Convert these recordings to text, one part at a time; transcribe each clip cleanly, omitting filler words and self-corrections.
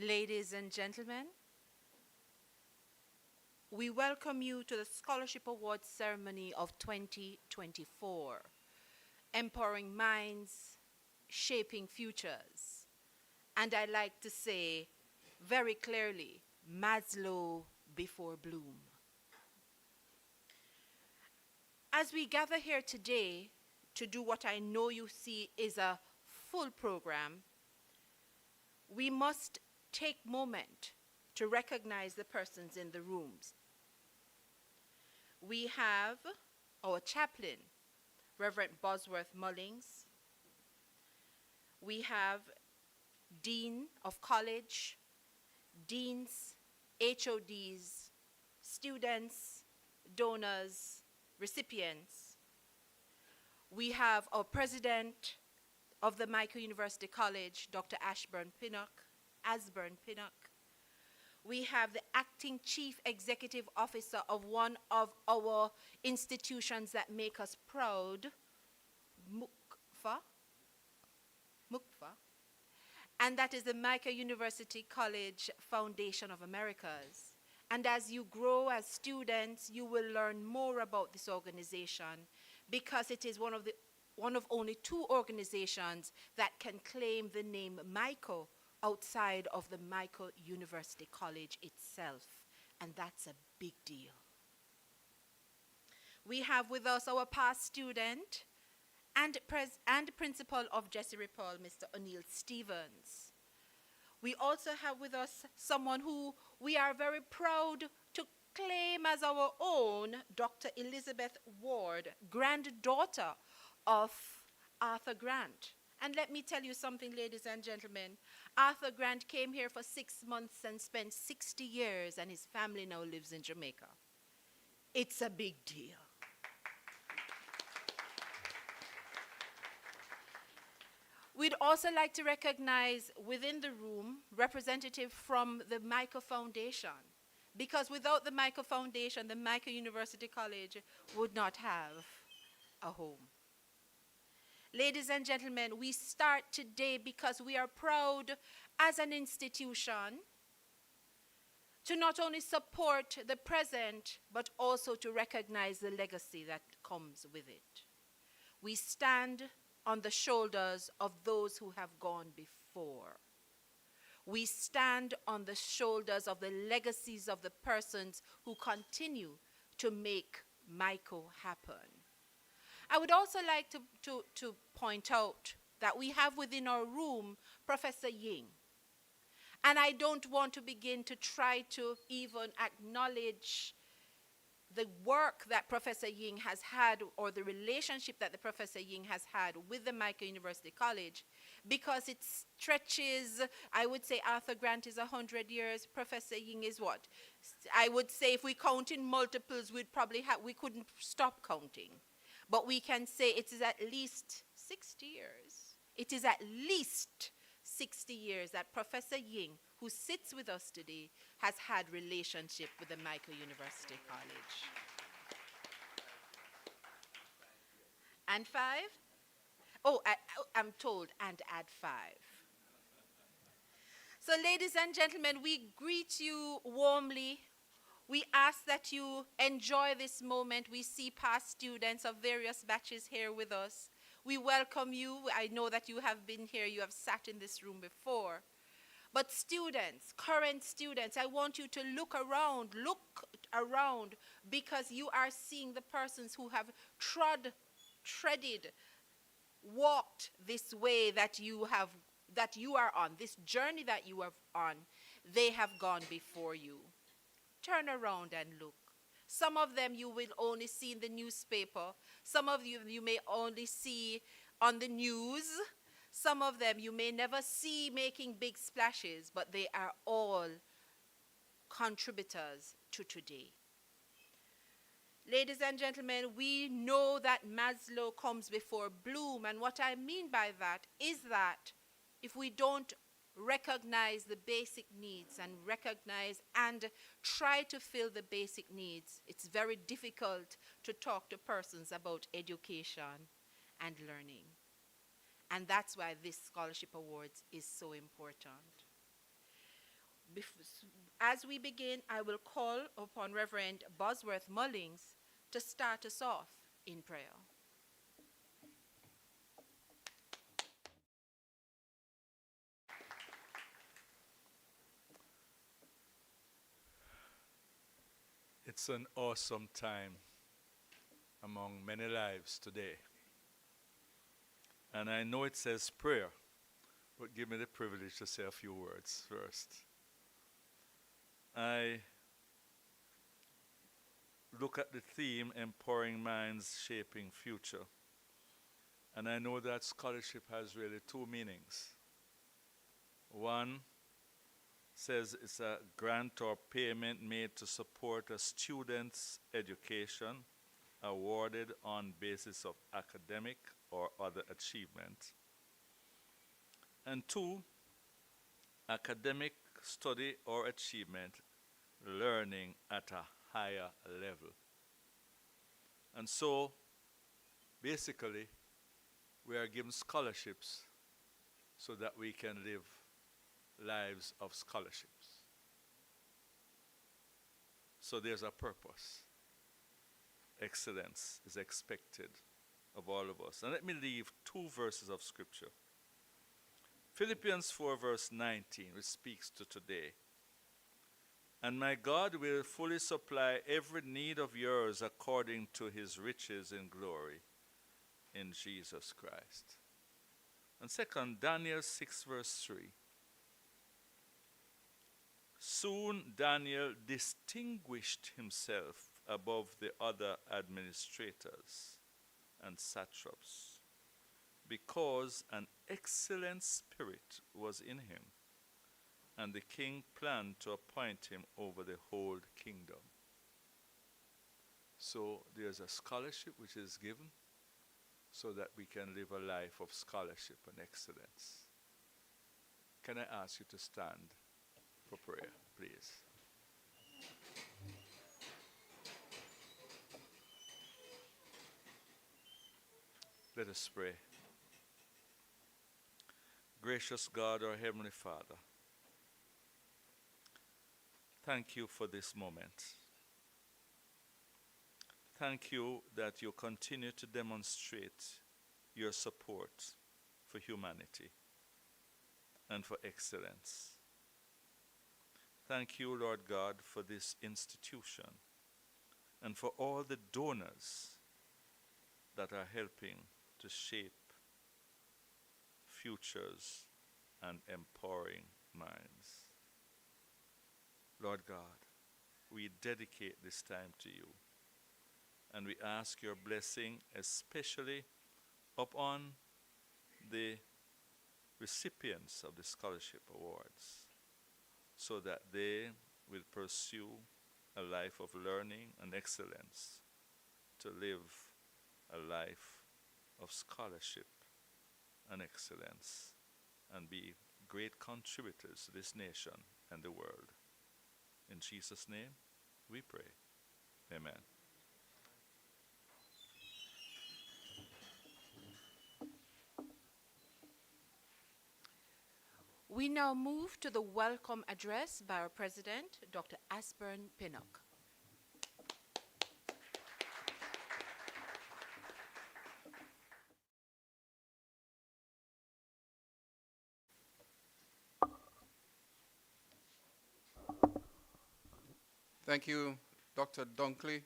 Ladies and gentlemen, we welcome you to the Scholarship Awards ceremony of 2024, Empowering Minds, Shaping Futures. And I like to say very clearly, Maslow before Bloom. As we gather here today to do what I know you see is a full program, we must take moment to recognize the persons in the rooms. We have our chaplain, Reverend Bosworth Mullings. We have Dean of College, Deans, HODs, students, donors, recipients. We have our President of the Mico University College, Dr. Asburn Pinnock. We have the acting chief executive officer of one of our institutions that make us proud, Mukfa, and that is the Mico University College Foundation of Americas. And as you grow as students, you will learn more about this organization because it is one of only two organizations that can claim the name Mico outside of the Mico University College itself, and that's a big deal. We have with us our past student and principal of Jesuit Paul, Mr. O'Neill Stevens. We also have with us someone who we are very proud to claim as our own, Dr. Elizabeth Ward, granddaughter of Arthur Grant. And let me tell you something, ladies and gentlemen. Arthur Grant came here for 6 months and spent 60 years, and his family now lives in Jamaica. It's a big deal. We'd also like to recognize within the room representative from the Mico Foundation, because without the Mico Foundation, the Mico University College would not have a home. Ladies and gentlemen, we start today because we are proud as an institution to not only support the present, but also to recognize the legacy that comes with it. We stand on the shoulders of those who have gone before. We stand on the shoulders of the legacies of the persons who continue to make Mico happen. I would also like to point out that we have within our room Professor Ying. And I don't want to begin to try to even acknowledge the work that Professor Ying has had or the relationship that the Professor Ying has had with the Mico University College, because it stretches, I would say Arthur Grant is 100 years, Professor Ying is what? I would say if we count in multiples, we couldn't stop counting. But we can say it is at least 60 years. It is at least 60 years that Professor Ying, who sits with us today, has had relationship with the Mico University College. And 5? Oh, I'm told, and add 5. So ladies and gentlemen, we greet you warmly. We ask that you enjoy this moment. We see past students of various batches here with us. We welcome you. I know that you have been here. You have sat in this room before. But students, current students, I want you to look around, because you are seeing the persons who have treaded, walked this way that you are on, this journey that you are on. They have gone before you. Turn around and look. Some of them you will only see in the newspaper. Some of you may only see on the news. Some of them you may never see making big splashes, but they are all contributors to today. Ladies and gentlemen, we know that Maslow comes before Bloom, and what I mean by that is that if we don't recognize the basic needs and recognize and try to fill the basic needs, it's very difficult to talk to persons about education and learning. And that's why this Scholarship Awards is so important. As we begin, I will call upon Reverend Bosworth Mullings to start us off in prayer. It's an awesome time among many lives today. And I know it says prayer, but give me the privilege to say a few words first. I look at the theme, Empowering Minds, Shaping Future. And I know that scholarship has really two meanings. One says it's a grant or payment made to support a student's education awarded on basis of academic or other achievement. And two, academic study or achievement, learning at a higher level. And so, basically, we are given scholarships so that we can live lives of scholarships. So there's a purpose. Excellence is expected of all of us. And let me leave two verses of scripture. Philippians 4 verse 19, which speaks to today. And my God will fully supply every need of yours according to his riches in glory in Jesus Christ. And second, Daniel 6 verse 3. Soon Daniel distinguished himself above the other administrators and satraps because an excellent spirit was in him, and the king planned to appoint him over the whole kingdom. So there's a scholarship which is given so that we can live a life of scholarship and excellence. Can I ask you to stand for prayer, please? Let us pray. Gracious God, our Heavenly Father, thank you for this moment. Thank you that you continue to demonstrate your support for humanity and for excellence. Thank you, Lord God, for this institution and for all the donors that are helping to shape futures and empowering minds. Lord God, we dedicate this time to you, and we ask your blessing especially upon the recipients of the scholarship awards, so that they will pursue a life of learning and excellence, to live a life of scholarship and excellence, and be great contributors to this nation and the world. In Jesus' name, we pray. Amen. We now move to the welcome address by our president, Dr. Asburn Pinnock. Thank you, Dr. Dunkley,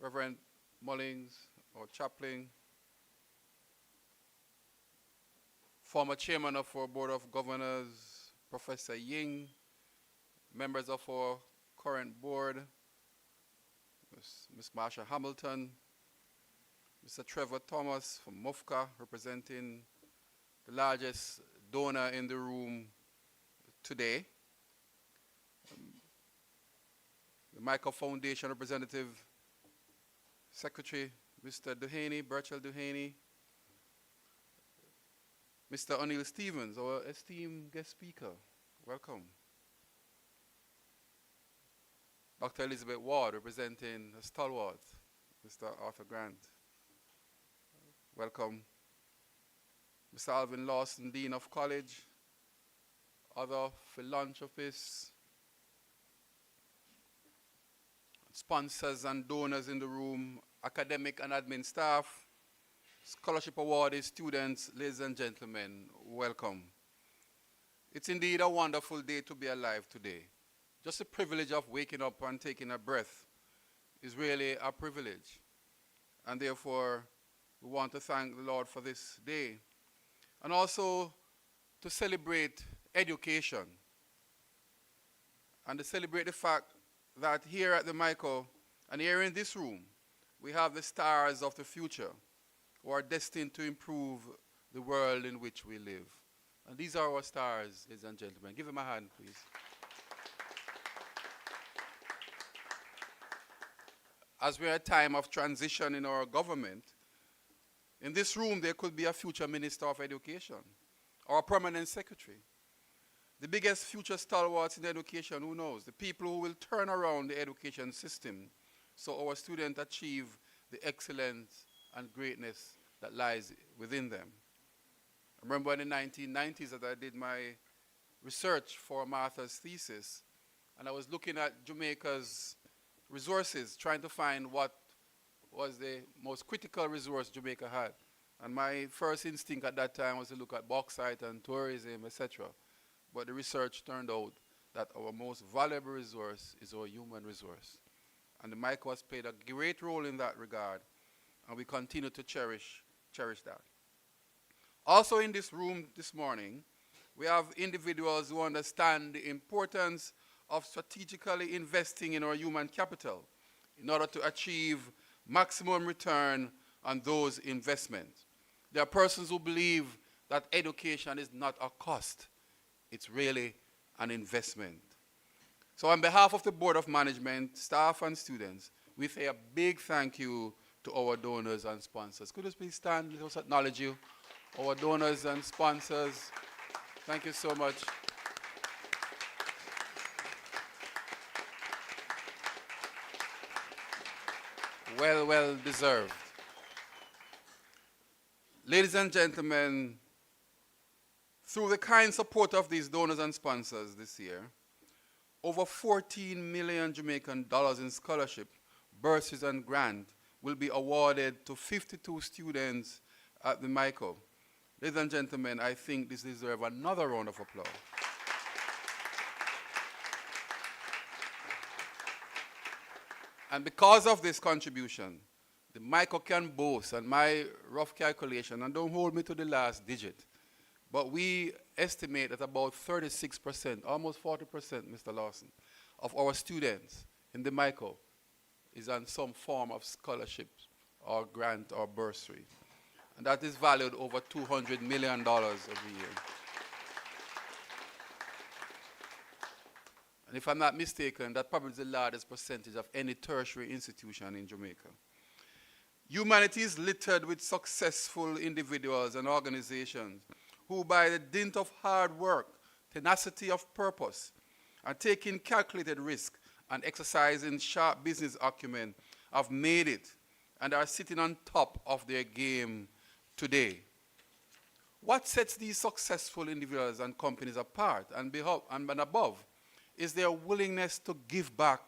Reverend Mullings, our chaplain, former chairman of our Board of Governors, Professor Ying, members of our current board, Ms. Marsha Hamilton, Mr. Trevor Thomas from MUFCA, representing the largest donor in the room today, the Mico Foundation representative, Secretary Mr. Duhaney, Burchell Duhaney, Mr. O'Neill Stevens, our esteemed guest speaker, welcome. Dr. Elizabeth Ward, representing the stalwart, Mr. Arthur Grant, welcome. Mr. Alvin Lawson, Dean of College, other philanthropists, sponsors and donors in the room, academic and admin staff, scholarship awardees, students, ladies and gentlemen, welcome. It's indeed a wonderful day to be alive today. Just the privilege of waking up and taking a breath is really a privilege. And therefore, we want to thank the Lord for this day. And also to celebrate education. And to celebrate the fact that here at the Mico and here in this room, we have the stars of the future who are destined to improve the world in which we live. And these are our stars, ladies and gentlemen. Give them a hand, please. As we're at a time of transition in our government, in this room there could be a future minister of education or a permanent secretary. The biggest future stalwarts in education, who knows? The people who will turn around the education system so our students achieve the excellence and greatness that lies within them. I remember in the 1990s that I did my research for a master's thesis, and I was looking at Jamaica's resources, trying to find what was the most critical resource Jamaica had. And my first instinct at that time was to look at bauxite and tourism, etc. But the research turned out that our most valuable resource is our human resource. And the Mico has played a great role in that regard, and we continue to cherish that. Also in this room this morning, we have individuals who understand the importance of strategically investing in our human capital in order to achieve maximum return on those investments. There are persons who believe that education is not a cost. It's really an investment. So on behalf of the Board of Management, staff and students, we say a big thank you to our donors and sponsors. Could you please stand? Let us acknowledge you. Our donors and sponsors, thank you so much. Well deserved. Ladies and gentlemen, through the kind support of these donors and sponsors this year, over 14 million Jamaican dollars in scholarship, bursaries and grants will be awarded to 52 students at the Mico. Ladies and gentlemen, I think this deserves another round of applause. And because of this contribution, the Mico can boast, and my rough calculation, and don't hold me to the last digit, but we estimate that about 36%, almost 40%, Mr. Lawson, of our students in the Mico is on some form of scholarship or grant or bursary. And that is valued over $200 million every year. And if I'm not mistaken, that probably is the largest percentage of any tertiary institution in Jamaica. Humanity is littered with successful individuals and organizations who, by the dint of hard work, tenacity of purpose, and taking calculated risk and exercising sharp business acumen, have made it and are sitting on top of their game today. What sets these successful individuals and companies apart and above is their willingness to give back,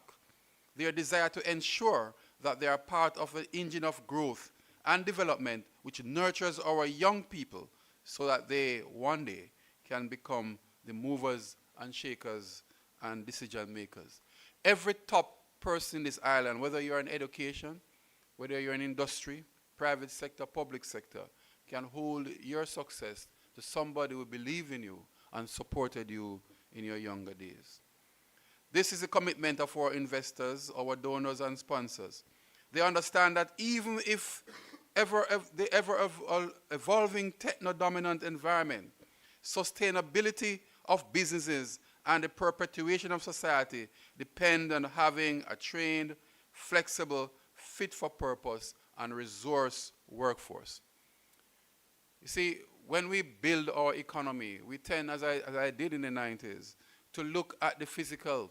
their desire to ensure that they are part of an engine of growth and development which nurtures our young people so that they one day can become the movers and shakers and decision makers. Every top person in this island, whether you're in education, whether you're in industry, private sector, public sector, can hold your success to somebody who believed in you and supported you in your younger days. This is a commitment of our investors, our donors and sponsors. They understand that even if the evolving techno-dominant environment, sustainability of businesses and the perpetuation of society depend on having a trained, flexible, fit-for-purpose and resource workforce. You see, when we build our economy, we tend, as I did in the 90s, to look at the physical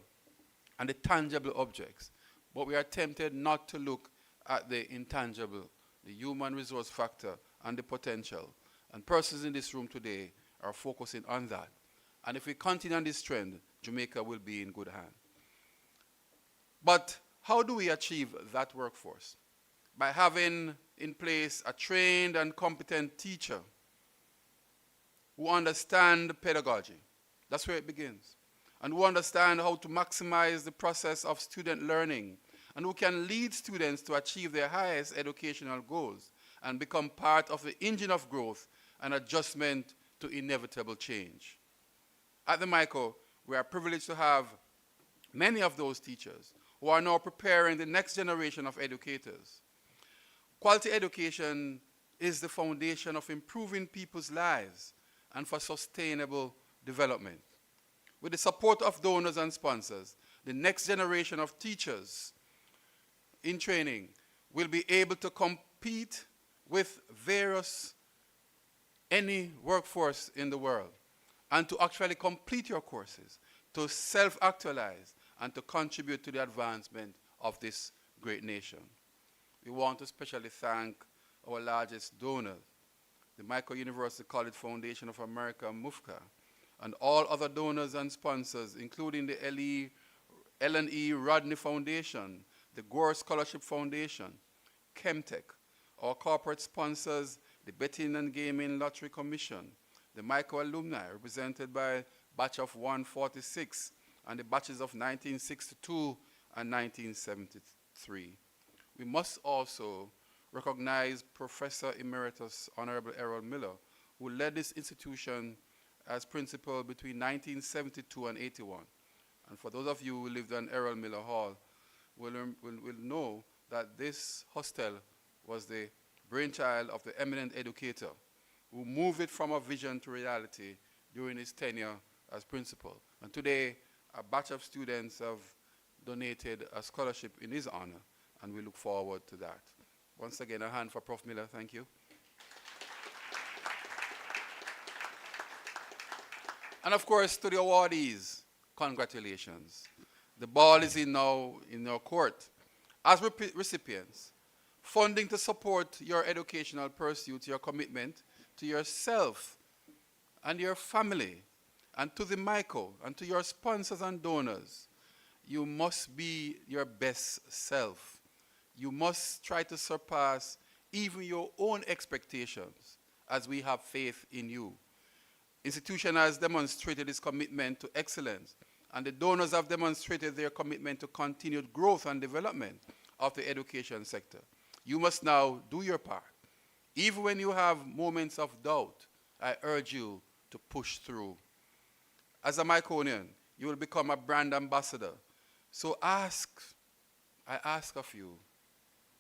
and the tangible objects, but we are tempted not to look at the intangible, the human resource factor and the potential. And persons in this room today are focusing on that. And if we continue on this trend, Jamaica will be in good hands. But how do we achieve that workforce? By having in place a trained and competent teacher who understand pedagogy. That's where it begins. And who understand how to maximize the process of student learning, and who can lead students to achieve their highest educational goals and become part of the engine of growth and adjustment to inevitable change. At the Mico, we are privileged to have many of those teachers who are now preparing the next generation of educators. Quality education is the foundation of improving people's lives and for sustainable development. With the support of donors and sponsors, the next generation of teachers in training will be able to compete with any workforce in the world, and to actually complete your courses, to self-actualize, and to contribute to the advancement of this great nation. We want to especially thank our largest donors, the Mico University College Foundation of America, MUFCA, and all other donors and sponsors, including the Ellen E. Rodney Foundation, the Gore Scholarship Foundation, Chemtech, our corporate sponsors, the Betting and Gaming Lottery Commission, the Mico alumni, represented by batch of 146, and the batches of 1962 and 1973. We must also recognize Professor Emeritus Honorable Errol Miller, who led this institution as principal between 1972 and 81. And for those of you who lived on Errol Miller Hall, will know that this hostel was the brainchild of the eminent educator who moved it from a vision to reality during his tenure as principal. And today, a batch of students have donated a scholarship in his honor, and we look forward to that. Once again, a hand for Prof. Miller. Thank you. And of course, to the awardees, congratulations. The ball is now in your court. As recipients, funding to support your educational pursuit, your commitment to yourself and your family, and to the Mico, and to your sponsors and donors, you must be your best self. You must try to surpass even your own expectations, as we have faith in you. Institution has demonstrated its commitment to excellence, and the donors have demonstrated their commitment to continued growth and development of the education sector. You must now do your part. Even when you have moments of doubt, I urge you to push through. As a Miconian, you will become a brand ambassador. So I ask of you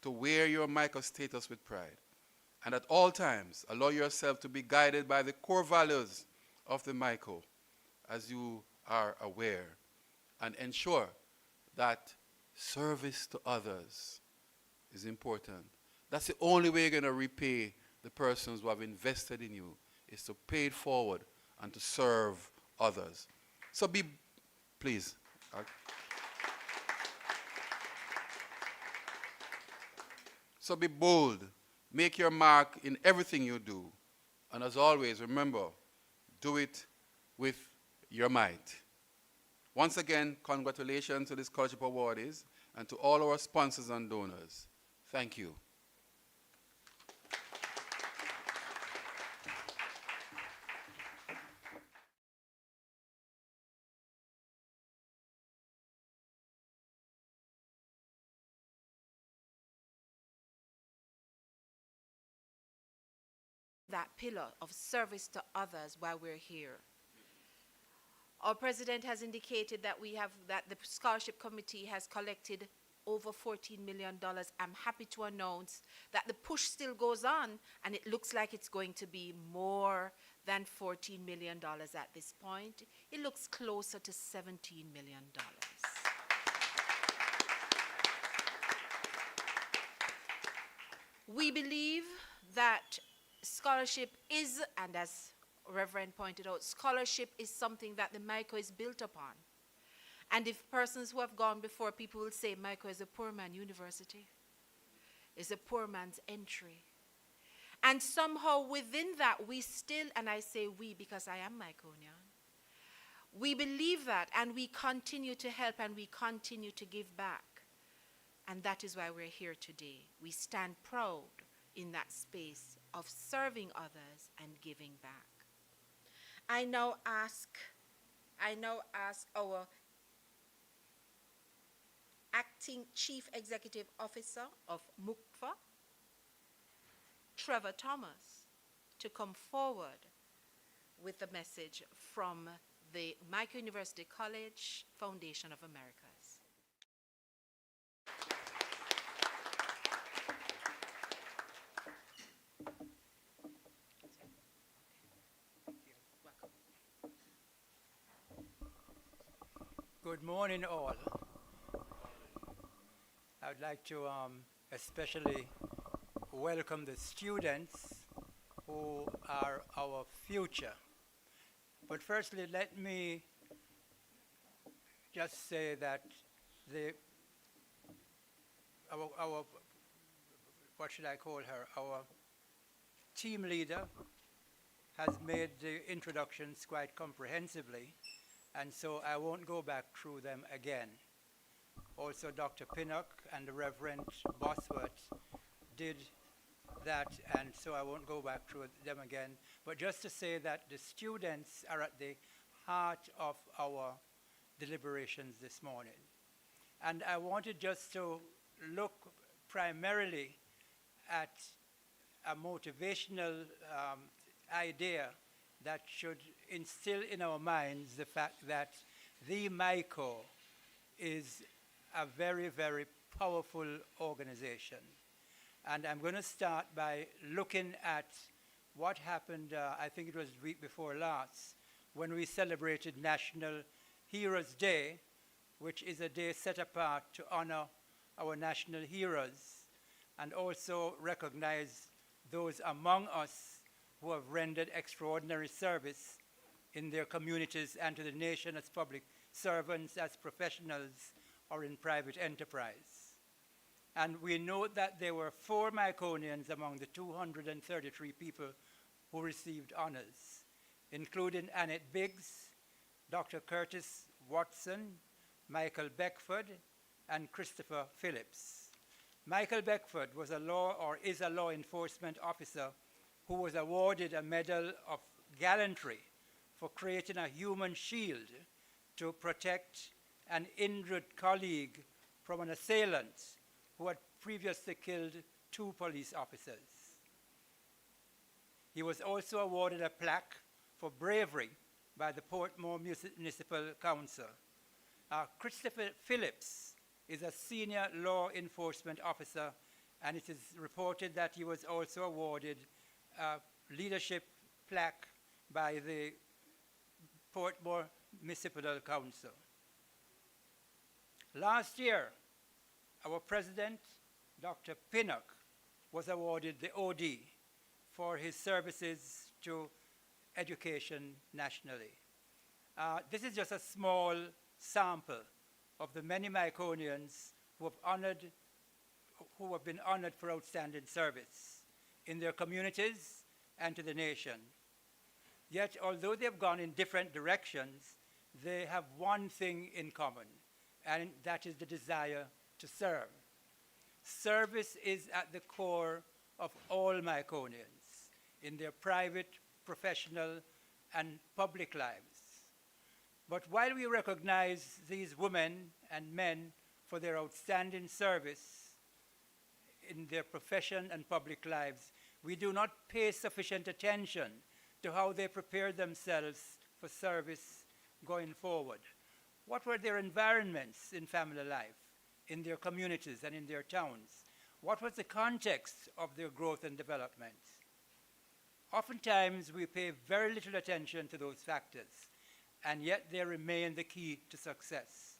to wear your Mico status with pride. And at all times, allow yourself to be guided by the core values of the Mico as you are aware. And ensure that service to others is important. That's the only way you're going to repay the persons who have invested in you, is to pay it forward and to serve others. So please. So be bold. Make your mark in everything you do. And as always, remember, do it with your might. Once again, congratulations to the scholarship awardees and to all our sponsors and donors. Thank you. That pillar of service to others while we're here. Our president has indicated that that the scholarship committee has collected over $14 million. I'm happy to announce that the push still goes on, and it looks like it's going to be more than $14 million at this point. It looks closer to $17 million. We believe that scholarship is, and as Reverend pointed out, scholarship is something that the Mico is built upon. And if persons who have gone before, people will say Mico is a poor man university. It's a poor man's entry. And somehow within that we still, and I say we because I am Miconian, We believe that, and we continue to help, and we continue to give back. And that is why we're here today. We stand proud in that space of serving others and giving back. I now ask our Acting Chief Executive Officer of MUCFA, Trevor Thomas, to come forward with a message from the Mico University College Foundation of Americas. Welcome. Good morning, all. I would like to especially welcome the students who are our future. But firstly, let me just say that our what should I call her? Our team leader has made the introductions quite comprehensively, and so I won't go back through them again. Also, Dr. Pinnock and the Reverend Bosworth did that, and so I won't go back through them again. But just to say that the students are at the heart of our deliberations this morning. And I wanted just to look primarily at a motivational idea that should instill in our minds the fact that the Mico is a very, very powerful organization. And I'm going to start by looking at what happened, I think it was the week before last, when we celebrated National Heroes Day, which is a day set apart to honor our national heroes and also recognize those among us who have rendered extraordinary service in their communities and to the nation as public servants, as professionals, or in private enterprise. And we note that there were 4 Miconians among the 233 people who received honors, including Annette Biggs, Dr. Curtis Watson, Michael Beckford, and Christopher Phillips. Michael Beckford was is a law enforcement officer who was awarded a Medal of Gallantry for creating a human shield to protect an injured colleague from an assailant who had previously killed 2 police officers. He was also awarded a plaque for bravery by the Portmore Municipal Council. Christopher Phillips is a senior law enforcement officer, and it is reported that he was also awarded a leadership plaque by the Portmore Municipal Council. Last year, our president, Dr. Pinnock, was awarded the OD for his services to education nationally. This is just a small sample of the many Miconians who have been honored for outstanding service in their communities and to the nation. Yet, although they have gone in different directions, they have one thing in common, and that is the desire to serve. Service is at the core of all Miconians in their private, professional, and public lives. But while we recognize these women and men for their outstanding service in their profession and public lives, we do not pay sufficient attention to how they prepare themselves for service going forward. What were their environments in family life, in their communities and in their towns? What was the context of their growth and development? Oftentimes, we pay very little attention to those factors, and yet they remain the key to success.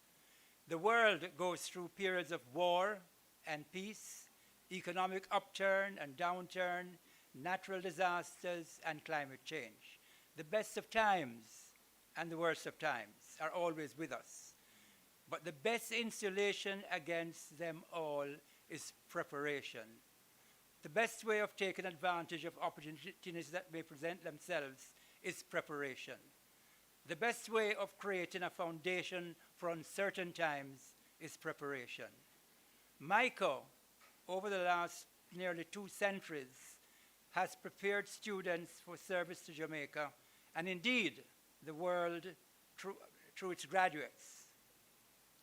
The world goes through periods of war and peace, economic upturn and downturn, natural disasters, and climate change. The best of times and the worst of times are always with us. But the best insulation against them all is preparation. The best way of taking advantage of opportunities that may present themselves is preparation. The best way of creating a foundation for uncertain times is preparation. Mico, over the last nearly 2 centuries, has prepared students for service to Jamaica and indeed the world through its graduates.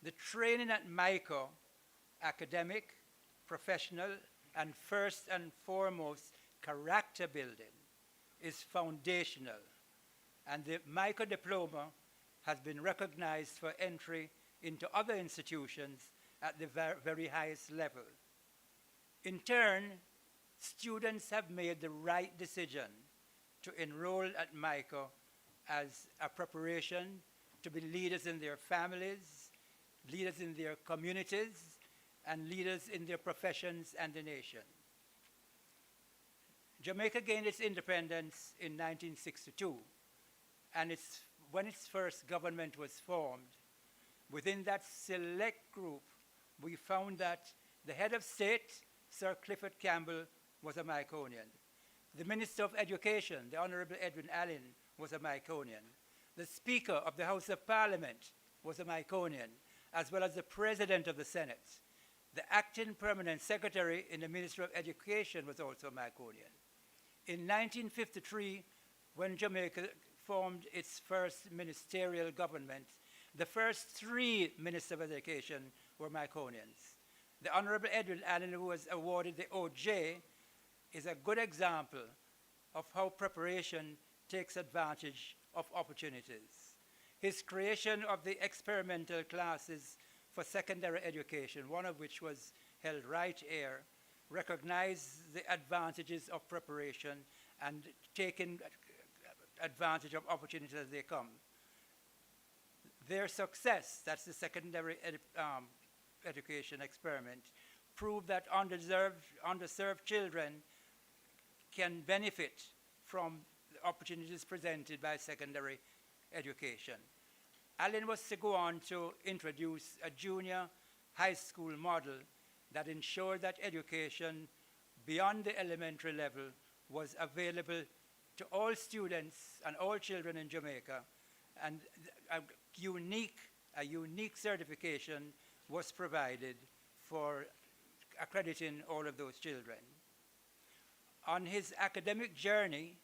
The training at Mico, academic, professional, and first and foremost character building, is foundational, and the Mico diploma has been recognized for entry into other institutions at the very highest level. In turn, students have made the right decision to enroll at Mico as a preparation to be leaders in their families, leaders in their communities, and leaders in their professions and the nation. Jamaica gained its independence in 1962, and when its first government was formed, within that select group, we found that the head of state, Sir Clifford Campbell, was a Miconian. The Minister of Education, the Honorable Edwin Allen, was a Miconian. The Speaker of the House of Parliament was a Miconian, as well as the President of the Senate. The acting permanent secretary in the Ministry of Education was also a Miconian. In 1953, when Jamaica formed its first ministerial government, the first 3 ministers of education were Miconians. The Honorable Edwin Allen, who was awarded the OJ, is a good example of how preparation takes advantage of opportunities. His creation of the experimental classes for secondary education, one of which was held right here, recognized the advantages of preparation and taking advantage of opportunities as they come. Their success, that's the secondary education experiment, proved that underserved children can benefit from the opportunities presented by secondary education. Allen was to go on to introduce a junior high school model that ensured that education beyond the elementary level was available to all students and all children in Jamaica, and a unique certification was provided for accrediting all of those children. On his academic journey,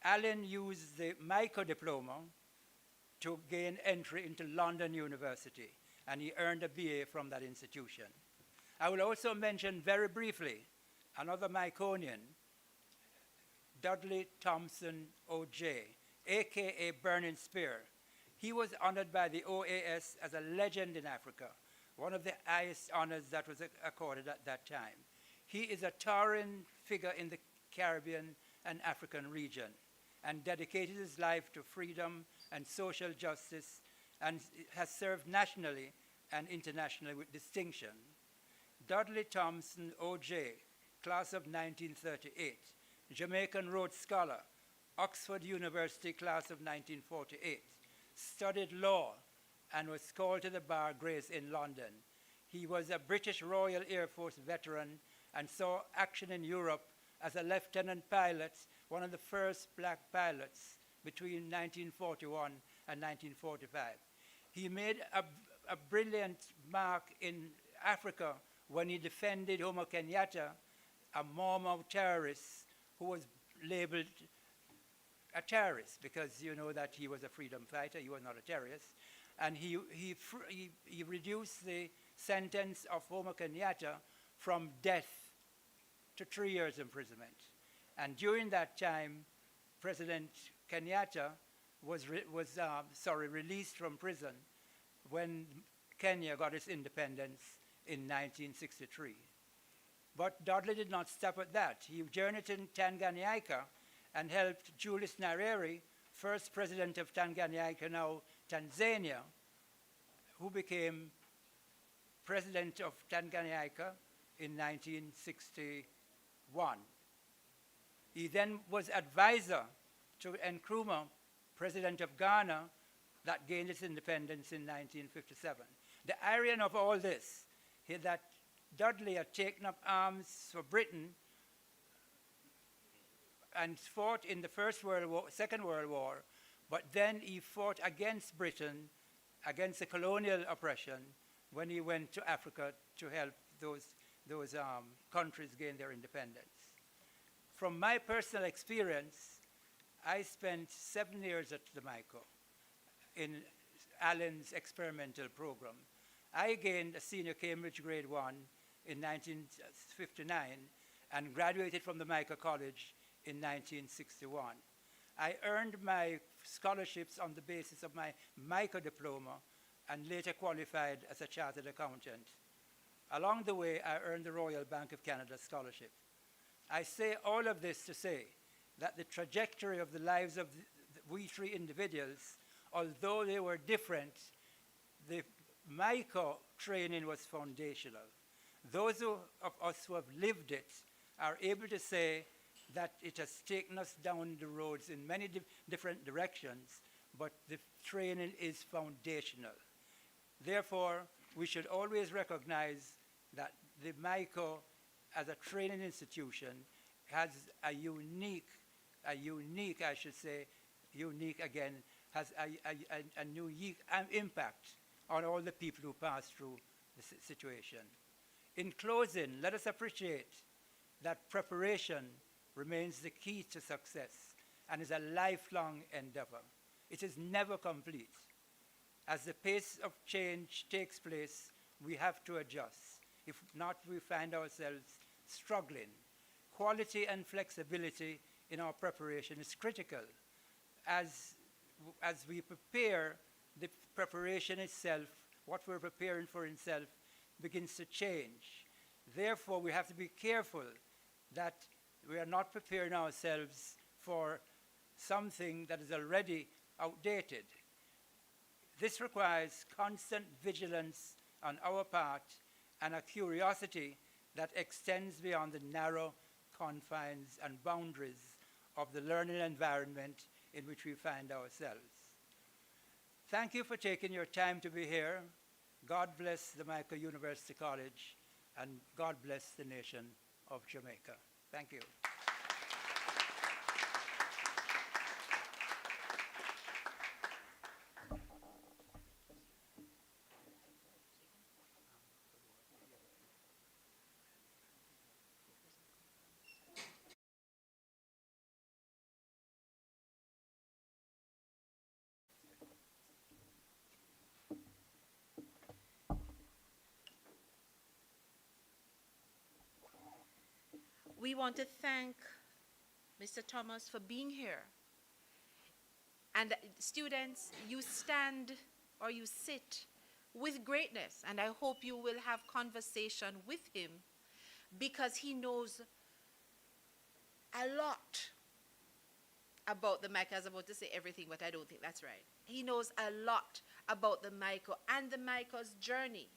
Allen used the Mico diploma to gain entry into London University, and he earned a BA from that institution. I will also mention very briefly another Miconian, Dudley Thompson O.J., a.k.a. Burning Spear. He was honored by the OAS as a legend in Africa, one of the highest honors that was accorded at that time. He is a towering figure in the Caribbean and African region and dedicated his life to freedom and social justice and has served nationally and internationally with distinction. Dudley Thompson, O.J., class of 1938, Jamaican Rhodes Scholar, Oxford University class of 1948, studied law and was called to the bar Grace in London. He was a British Royal Air Force veteran and saw action in Europe as a lieutenant pilot, one of the first black pilots between 1941 and 1945. He made a brilliant mark in Africa when he defended Jomo Kenyatta, a Mau Mau terrorist who was labeled a terrorist because you know that he was a freedom fighter, he was not a terrorist. And he reduced the sentence of Jomo Kenyatta from death to 3 years imprisonment. And during that time, President Kenyatta was released from prison when Kenya got its independence in 1963. But Dudley did not stop at that. He journeyed in Tanganyika and helped Julius Nyerere, first president of Tanganyika, now Tanzania, who became president of Tanganyika in 1961. He then was advisor to Nkrumah, president of Ghana, that gained its independence in 1957. The irony of all this is that Dudley had taken up arms for Britain and fought in the Second World War, But then he fought against Britain, against the colonial oppression, when he went to Africa to help those countries gain their independence. From my personal experience, I spent 7 years at the Mico in Allen's experimental program. I gained a senior Cambridge grade 1 in 1959 and graduated from the Mico College in 1961. I earned my scholarships on the basis of my Mico diploma and later qualified as a chartered accountant. Along the way, I earned the Royal Bank of Canada scholarship. I say all of this to say that the trajectory of the lives of we three individuals, although they were different, the Mico training was foundational. Those of us who have lived it are able to say that it has taken us down the roads in many different directions, but the training is foundational. Therefore, we should always recognize that the Mico, as a training institution, has a unique, I should say, unique again, has a unique impact on all the people who pass through the situation. In closing, let us appreciate that preparation remains the key to success and is a lifelong endeavor. It is never complete. As the pace of change takes place, we have to adjust. If not, we find ourselves struggling. Quality and flexibility in our preparation is critical. As we prepare, the preparation itself, what we're preparing for itself, begins to change. Therefore, we have to be careful that we are not preparing ourselves for something that is already outdated. This requires constant vigilance on our part and a curiosity that extends beyond the narrow confines and boundaries of the learning environment in which we find ourselves. Thank you for taking your time to be here. God bless the Mico University College, and God bless the nation of Jamaica. Thank you. We want to thank Mr. Thomas for being here. And students, you stand or you sit with greatness, and I hope you will have conversation with him because he knows a lot about the Mico. I was about to say everything, but I don't think that's right. He knows a lot about the Mico and the Mico's journey.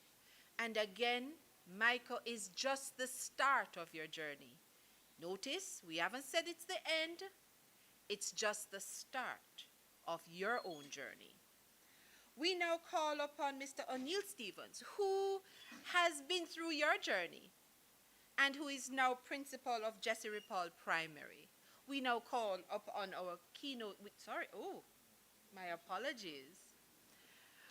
And again, Mico is just the start of your journey. Notice, we haven't said it's the end. It's just the start of your own journey. We now call upon Mr. O'Neill Stevens, who has been through your journey and who is now principal of Jesse Paul Primary. We now call upon our keynote, my apologies.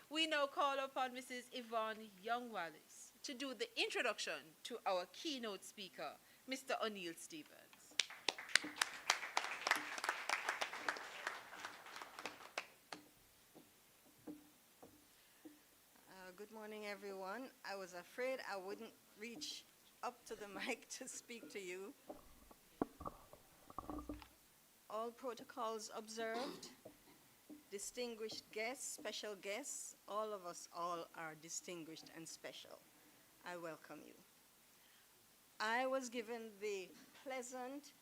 We now call upon Mrs. Yvonne Young-Wallace to do the introduction to our keynote speaker, Mr. O'Neill Stevens. Good morning, everyone. I was afraid I wouldn't reach up to the mic to speak to you. All protocols observed. Distinguished guests, special guests, all of us all are distinguished and special. I welcome you. I was given the pleasant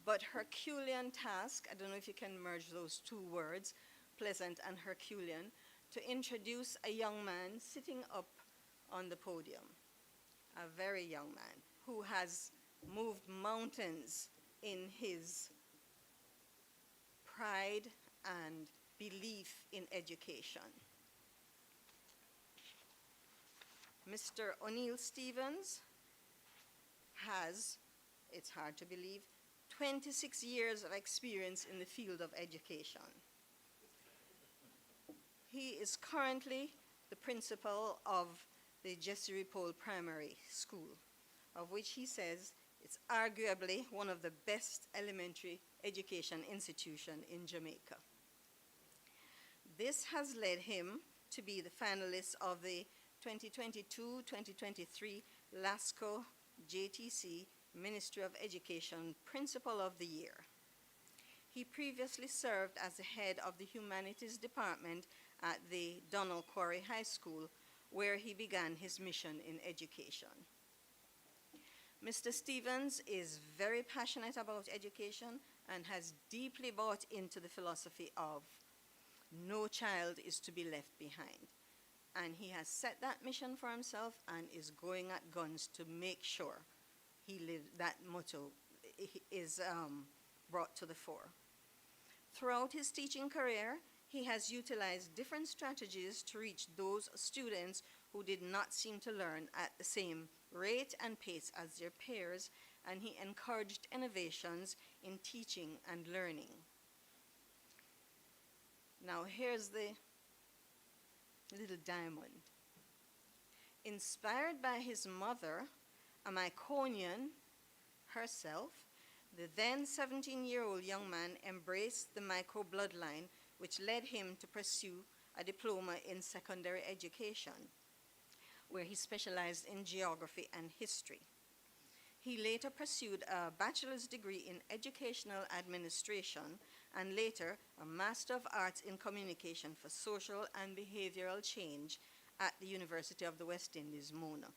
but Herculean task, I don't know if you can merge those two words, pleasant and Herculean, to introduce a young man sitting up on the podium, a very young man who has moved mountains in his pride and belief in education. Mr. O'Neill Stevens has, it's hard to believe, 26 years of experience in the field of education. He is currently the principal of the Jesse Repole Primary School, of which he says it's arguably one of the best elementary education institutions in Jamaica. This has led him to be the finalist of the 2022-2023 LASCO JTC Ministry of Education Principal of the Year. He previously served as the head of the Humanities Department at the Donald Quarry High School, where he began his mission in education. Mr. Stevens is very passionate about education and has deeply bought into the philosophy of no child is to be left behind. And he has set that mission for himself and is going at guns to make sure that motto is brought to the fore. Throughout his teaching career, he has utilized different strategies to reach those students who did not seem to learn at the same rate and pace as their peers, and he encouraged innovations in teaching and learning. Now here's the little diamond. Inspired by his mother, a Miconian herself, the then 17-year-old young man embraced the Mico bloodline, which led him to pursue a diploma in secondary education, where he specialized in geography and history. He later pursued a bachelor's degree in educational administration and later a Master of Arts in Communication for Social and Behavioral Change at the University of the West Indies, Mona.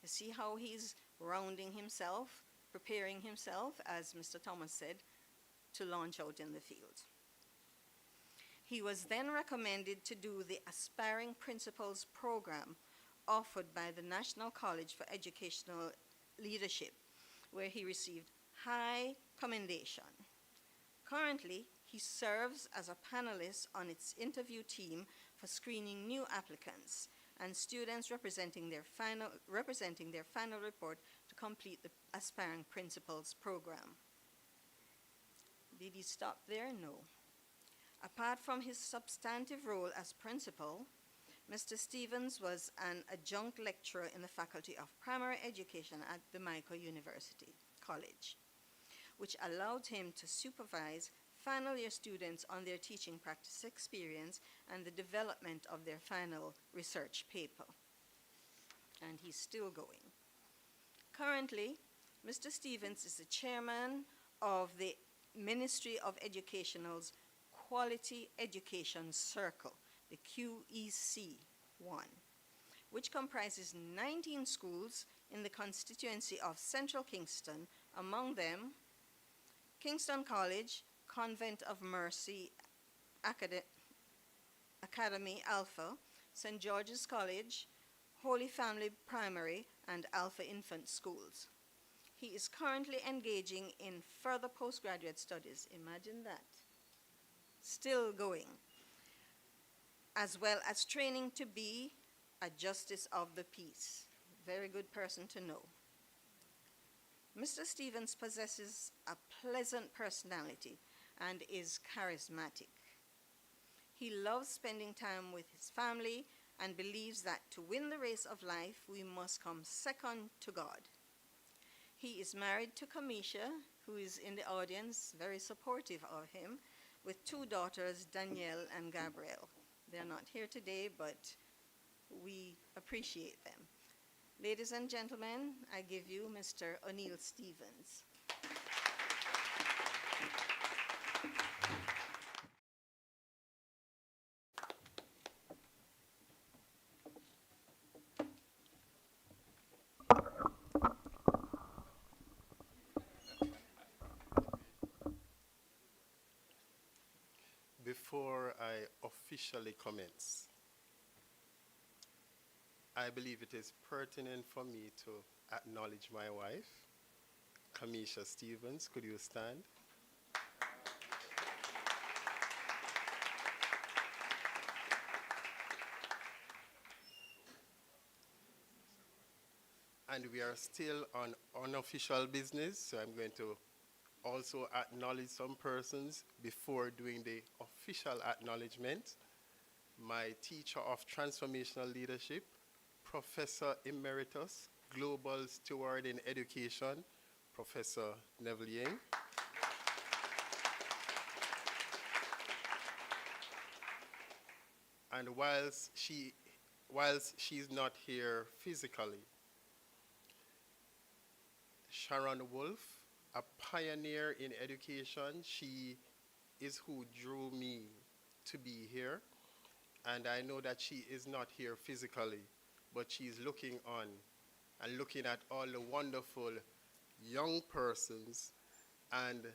You see how he's rounding himself, preparing himself, as Mr. Thomas said, to launch out in the field. He was then recommended to do the Aspiring Principals program offered by the National College for Educational Leadership, where he received high commendation. Currently, he serves as a panelist on its interview team for screening new applicants and students representing their final report to complete the Aspiring Principals program. Did he stop there? No. Apart from his substantive role as principal, Mr. Stevens was an adjunct lecturer in the Faculty of Primary Education at the Mico University College, which allowed him to supervise final year students on their teaching practice experience and the development of their final research paper. And he's still going. Currently, Mr. Stevens is the chairman of the Ministry of Educational's Quality Education Circle, the QEC1, which comprises 19 schools in the constituency of Central Kingston, among them Kingston College, Convent of Mercy Academy Alpha, St. George's College, Holy Family Primary, and Alpha Infant Schools. He is currently engaging in further postgraduate studies. Imagine that. Still going. As well as training to be a justice of the peace. Very good person to know. Mr. Stevens possesses a pleasant personality and is charismatic. He loves spending time with his family and believes that to win the race of life, we must come second to God. He is married to Kamisha, who is in the audience, very supportive of him, with two daughters, Danielle and Gabrielle. They're not here today, but we appreciate them. Ladies and gentlemen, I give you Mr. O'Neill Stevens. Before I officially commence, I believe it is pertinent for me to acknowledge my wife, Kamisha Stevens. Could you stand? And we are still on unofficial business, so I'm going to also acknowledge some persons before doing the official acknowledgement. my teacher of transformational leadership, Professor Emeritus, Global Steward in Education, Professor Neville Ying. And whilst she's not here physically, Sharon Wolf, a pioneer in education, she is who drew me to be here. And I know that she is not here physically, but she's looking on and looking at all the wonderful young persons and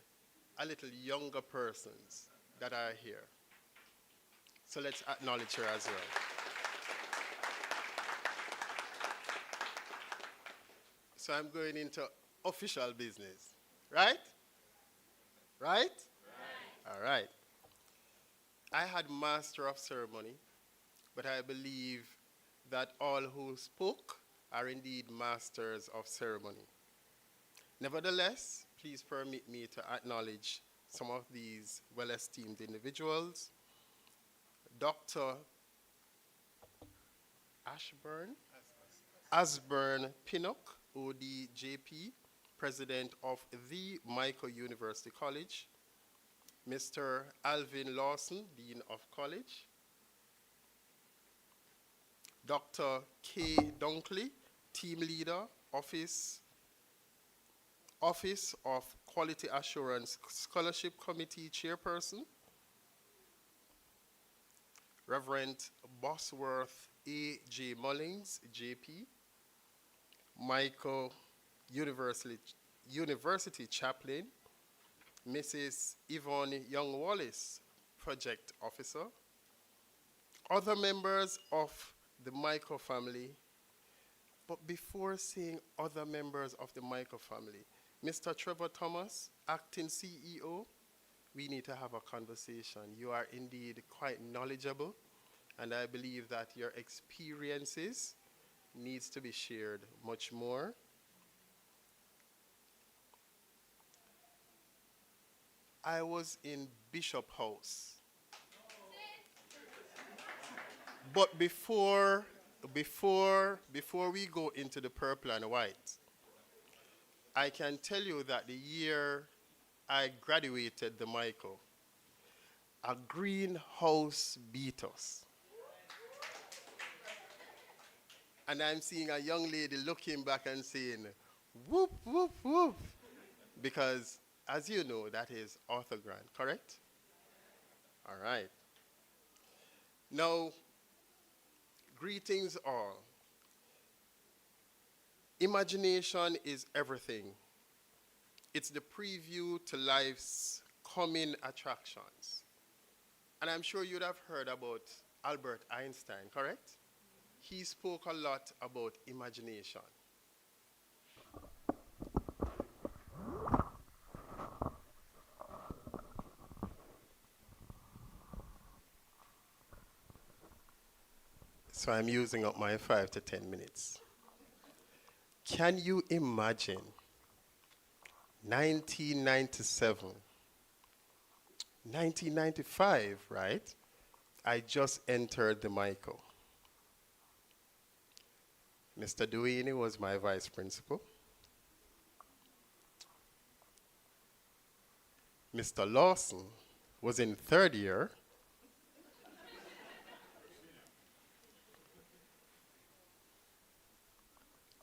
a little younger persons that are here. So let's acknowledge her as well. So I'm going into official business, right? Right? All right. I had master of ceremony, but I believe that all who spoke are indeed masters of ceremony. Nevertheless, please permit me to acknowledge some of these well-esteemed individuals. Dr. Asburn Pinnock, ODJP, President of the Mico University College. Mr. Alvin Lawson, Dean of College. Dr. K. Dunkley, Team Leader, Office of Quality Assurance Scholarship Committee Chairperson. Reverend Bosworth A. J. Mullings, JP, Mico University Chaplain. Mrs. Yvonne Young-Wallace, Project Officer. Other members of the Mico family. But before saying other members of the Mico family, Mr. Trevor Thomas, Acting CEO, we need to have a conversation. You are indeed quite knowledgeable, and I believe that your experiences needs to be shared much more. I was in Bishop House. But before we go into the purple and white, I can tell you that the year I graduated the Mico, a greenhouse beat us. And I'm seeing a young lady looking back and saying, whoop, whoop, whoop. Because, as you know, that is Arthur Grant, correct? All right. Now, greetings all. Imagination is everything. It's the preview to life's coming attractions. And I'm sure you'd have heard about Albert Einstein, correct? He spoke a lot about imagination. So I'm using up my 5 to 10 minutes. Can you imagine 1997, 1995, right? I just entered the Mico. Mr. Duini was my vice principal. Mr. Lawson was in third year.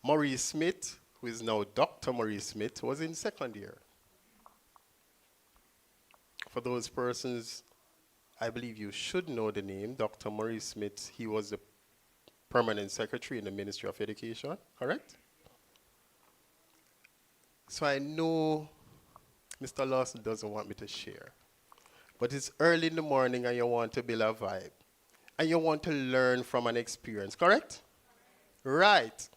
Maurice Smith, who is now Dr. Maurice Smith, was in second year. For those persons, I believe you should know the name, Dr. Maurice Smith. He was the permanent secretary in the Ministry of Education, correct? So I know Mr. Lawson doesn't want me to share. But it's early in the morning and you want to build a vibe. And you want to learn from an experience, correct? Right.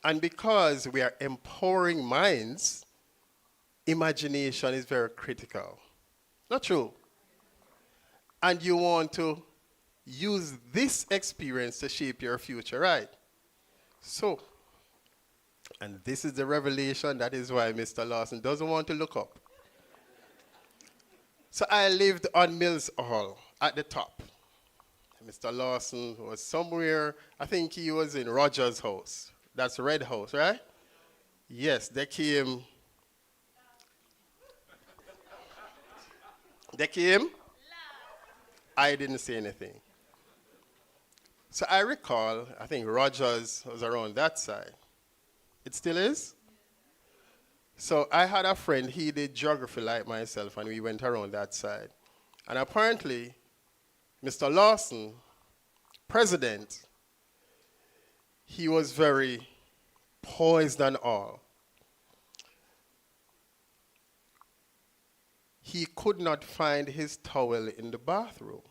And because we are empowering minds, imagination is very critical. Not true? And you want to use this experience to shape your future, right? So, and this is the revelation, that is why Mr. Lawson doesn't want to look up. So I lived on Mills Hall at the top. Mr. Lawson was somewhere, I think he was in Rogers' house. That's Red House, right? Yes, they came. They came. I didn't say anything. So I recall, I think Rogers was around that side. It still is? So I had a friend, he did geography like myself, and we went around that side. And apparently, Mr. Lawson, president, he was very poised and all. He could not find his towel in the bathroom.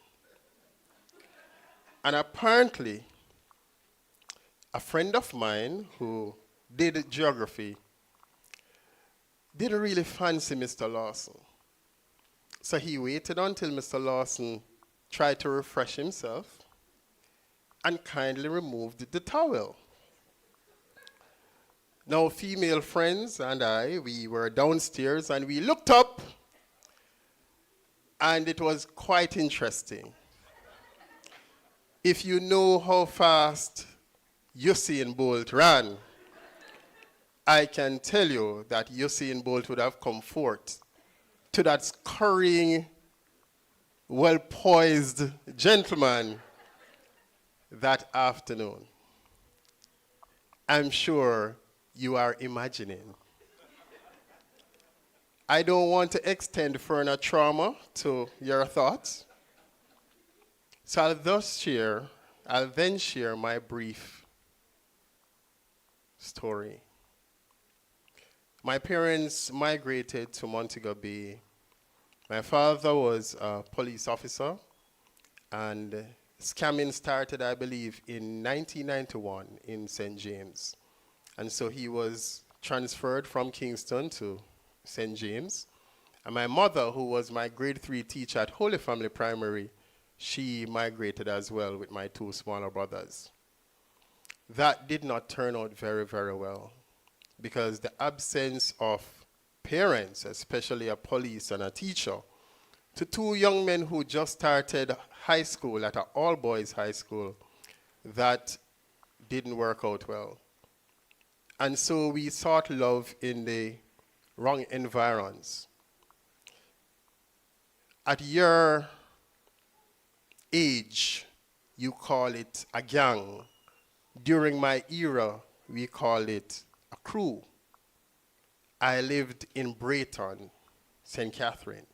And apparently, a friend of mine who did geography didn't really fancy Mr. Lawson. So he waited until Mr. Lawson tried to refresh himself and kindly removed the towel. Now, female friends and I, we were downstairs and we looked up, and it was quite interesting. If you know how fast Usain Bolt ran, I can tell you that Usain Bolt would have come forth to that scurrying, well-poised gentleman that afternoon. I'm sure you are imagining. I don't want to extend further trauma to your thoughts. So I'll then share my brief story. My parents migrated to Montego Bay. My father was a police officer, and scamming started, I believe, in 1991 in St. James. And so he was transferred from Kingston to St. James. And my mother, who was my grade 3 teacher at Holy Family Primary, she migrated as well with my 2 smaller brothers. That did not turn out very, very well, because the absence of parents, especially a police and a teacher, to 2 young men who just started high school at an all-boys high school, that didn't work out well. And so we sought love in the wrong environs. At your age, you call it a gang. During my era, we call it a crew. I lived in Brayton, St. Catherine.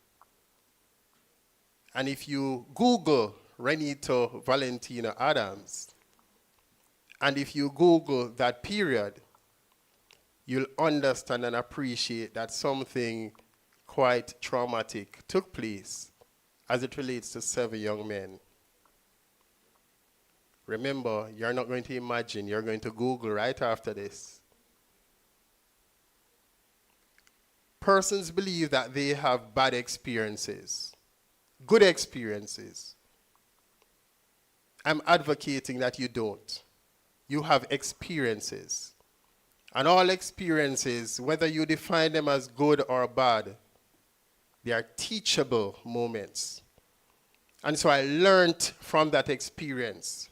And if you Google Renito Valentina Adams, and if you Google that period, you'll understand and appreciate that something quite traumatic took place as it relates to 7 young men. Remember, you're not going to imagine, you're going to Google right after this. Persons believe that they have bad experiences, good experiences. I'm advocating that you don't. You have experiences. And all experiences, whether you define them as good or bad, they are teachable moments. And so I learned from that experience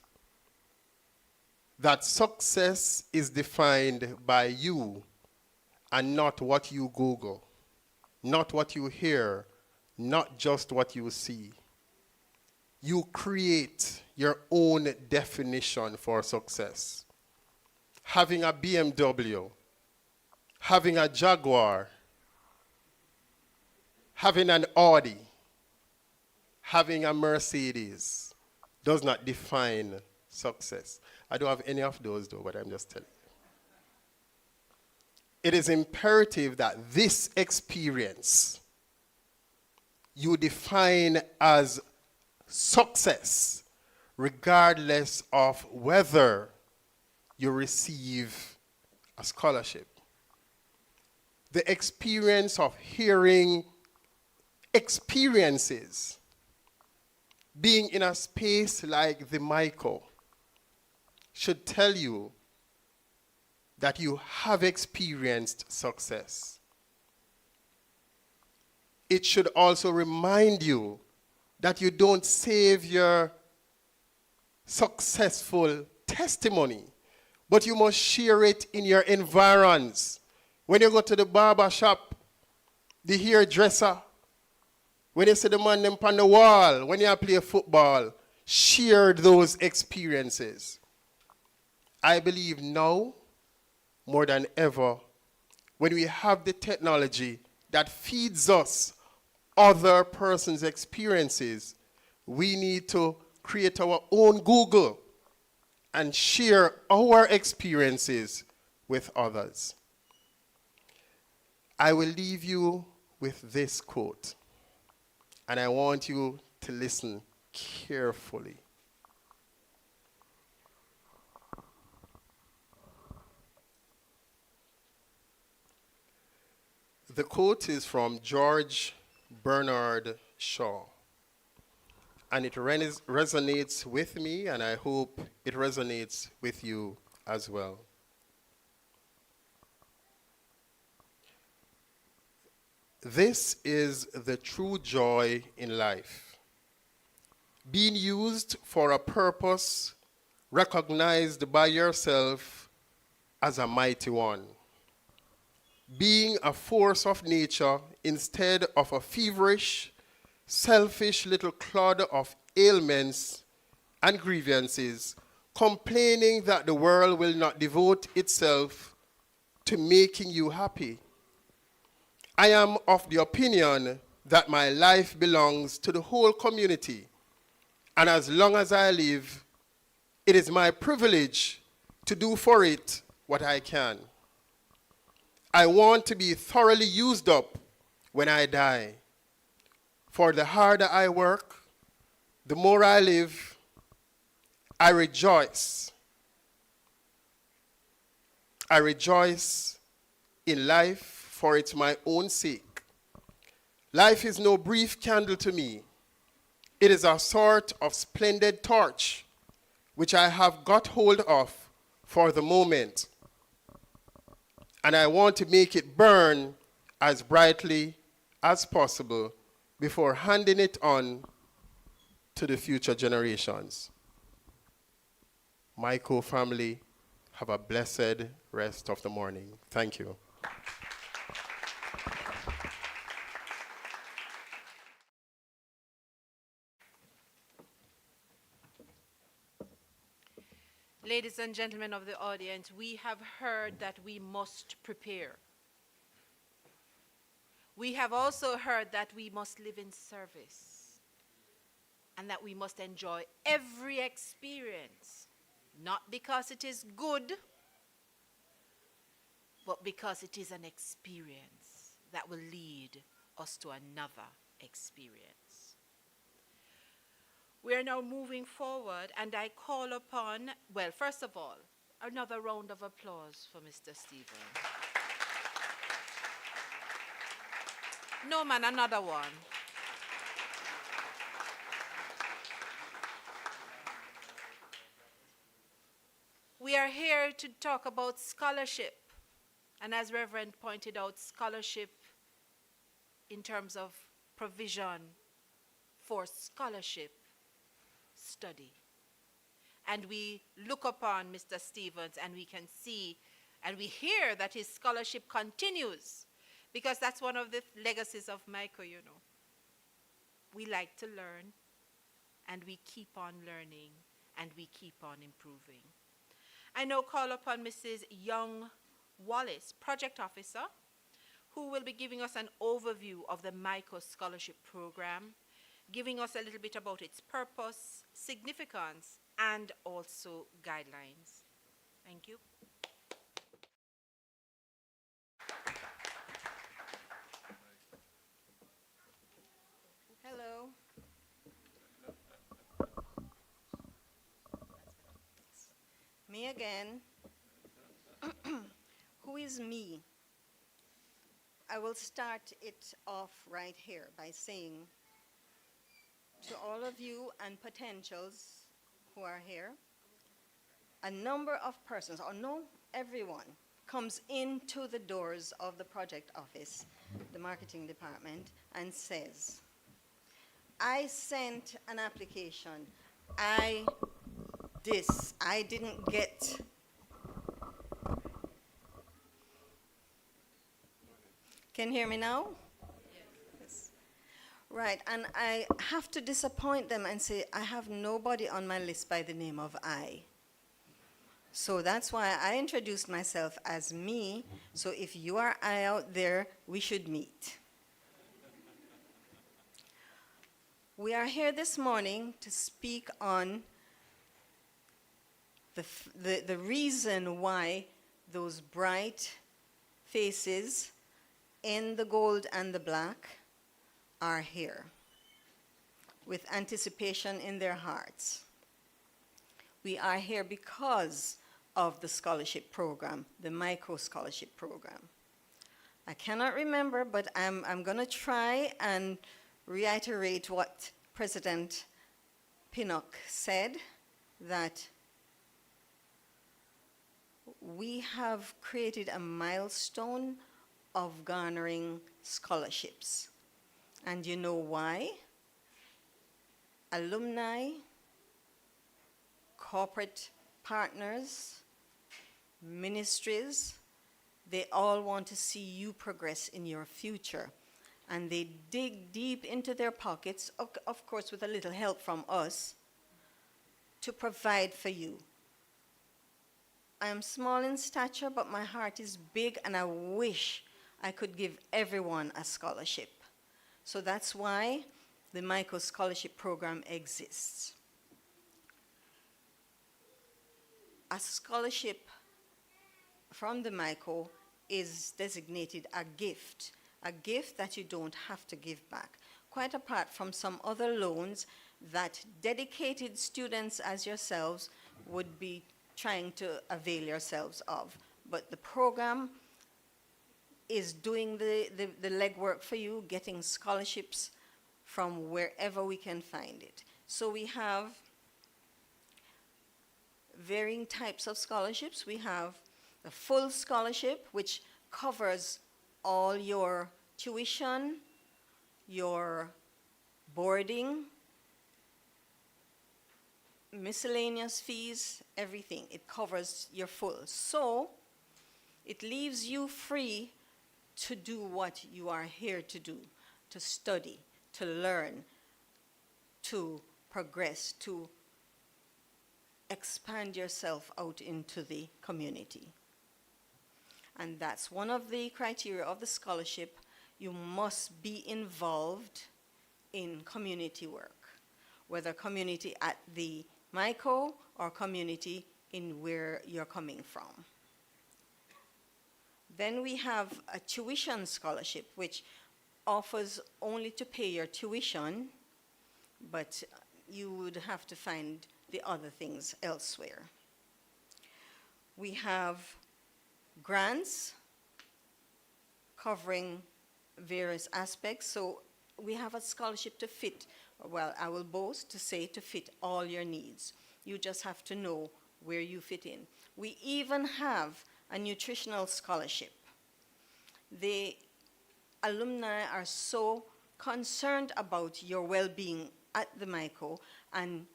that success is defined by you and not what you Google, not what you hear, not just what you see. You create your own definition for success. Having a BMW, having a Jaguar, having an Audi, having a Mercedes does not define success. I don't have any of those though, but I'm just telling you. It is imperative that this experience you define as success, regardless of whether you receive a scholarship. The experience of hearing experiences, being in a space like the Mico, should tell you that you have experienced success. It should also remind you that you don't save your successful testimony, but you must share it in your environs. When you go to the barber shop, the hairdresser, when you see the man them on the wall, when you play football, share those experiences. I believe now, more than ever, when we have the technology that feeds us other person's experiences, we need to create our own Google and share our experiences with others. I will leave you with this quote, and I want you to listen carefully. The quote is from George Bernard Shaw, and it resonates with me, and I hope it resonates with you as well. This is the true joy in life. Being used for a purpose recognized by yourself as a mighty one. Being a force of nature instead of a feverish, selfish little clod of ailments and grievances, complaining that the world will not devote itself to making you happy. I am of the opinion that my life belongs to the whole community, and as long as I live, it is my privilege to do for it what I can. I want to be thoroughly used up when I die. For the harder I work, the more I live, I rejoice. I rejoice in life for its my own sake. Life is no brief candle to me. It is a sort of splendid torch which I have got hold of for the moment. And I want to make it burn as brightly as possible before handing it on to the future generations. Mico family, have a blessed rest of the morning. Thank you. Ladies and gentlemen of the audience, we have heard that we must prepare. We have also heard that we must live in service and that we must enjoy every experience, not because it is good, but because it is an experience that will lead us to another experience. We are now moving forward, and I call upon, well, first of all, another round of applause for Mr. Stephen. No, man, another one. We are here to talk about scholarship, and as Reverend pointed out, scholarship in terms of provision for scholarship study. And we look upon Mr. Stevens and we can see and we hear that his scholarship continues, because that's one of the legacies of Mico, you know. We like to learn, and we keep on learning, and we keep on improving. I now call upon Mrs. Young Wallace, Project Officer, who will be giving us an overview of the Mico Scholarship Program, giving us a little bit about its purpose, significance, and also guidelines. Thank you. Hello. Me again. Who is me? I will start it off right here by saying to all of you and potentials who are here, a number of persons, or no, everyone, comes into the doors of the project office, the marketing department, and says, I sent an application. I this. I didn't get. Can you hear me now? Yes. Right, and I have to disappoint them and say I have nobody on my list by the name of I. So that's why I introduced myself as me. So if you are I out there, we should meet. We are here this morning to speak on the reason why those bright faces in the gold and the black are here with anticipation in their hearts. We are here because of the scholarship program, the Mico scholarship program. I cannot remember, but I'm going to try and reiterate what President Pinnock said, that we have created a milestone of garnering scholarships. And you know why? Alumni, corporate partners, ministries, they all want to see you progress in your future. And they dig deep into their pockets, of course with a little help from us, to provide for you. I am small in stature, but my heart is big, and I wish I could give everyone a scholarship. So that's why the Mico Scholarship Program exists. A scholarship from the Mico is designated a gift that you don't have to give back, quite apart from some other loans that dedicated students as yourselves would be trying to avail yourselves of. But the program is doing the legwork for you, getting scholarships from wherever we can find it. So we have varying types of scholarships. We have a full scholarship, which covers all your tuition, your boarding, miscellaneous fees, everything. It covers your full. So it leaves you free to do what you are here to do, to study, to learn, to progress, to expand yourself out into the community. And that's one of the criteria of the scholarship. You must be involved in community work, whether community at the Mico or community in where you're coming from. Then we have a tuition scholarship, which offers only to pay your tuition, but you would have to find the other things elsewhere. We have grants covering various aspects. So we have a scholarship to fit, well, I will boast to say to fit all your needs. You just have to know where you fit in. We even have a nutritional scholarship. The alumni are so concerned about your well-being at the Mico and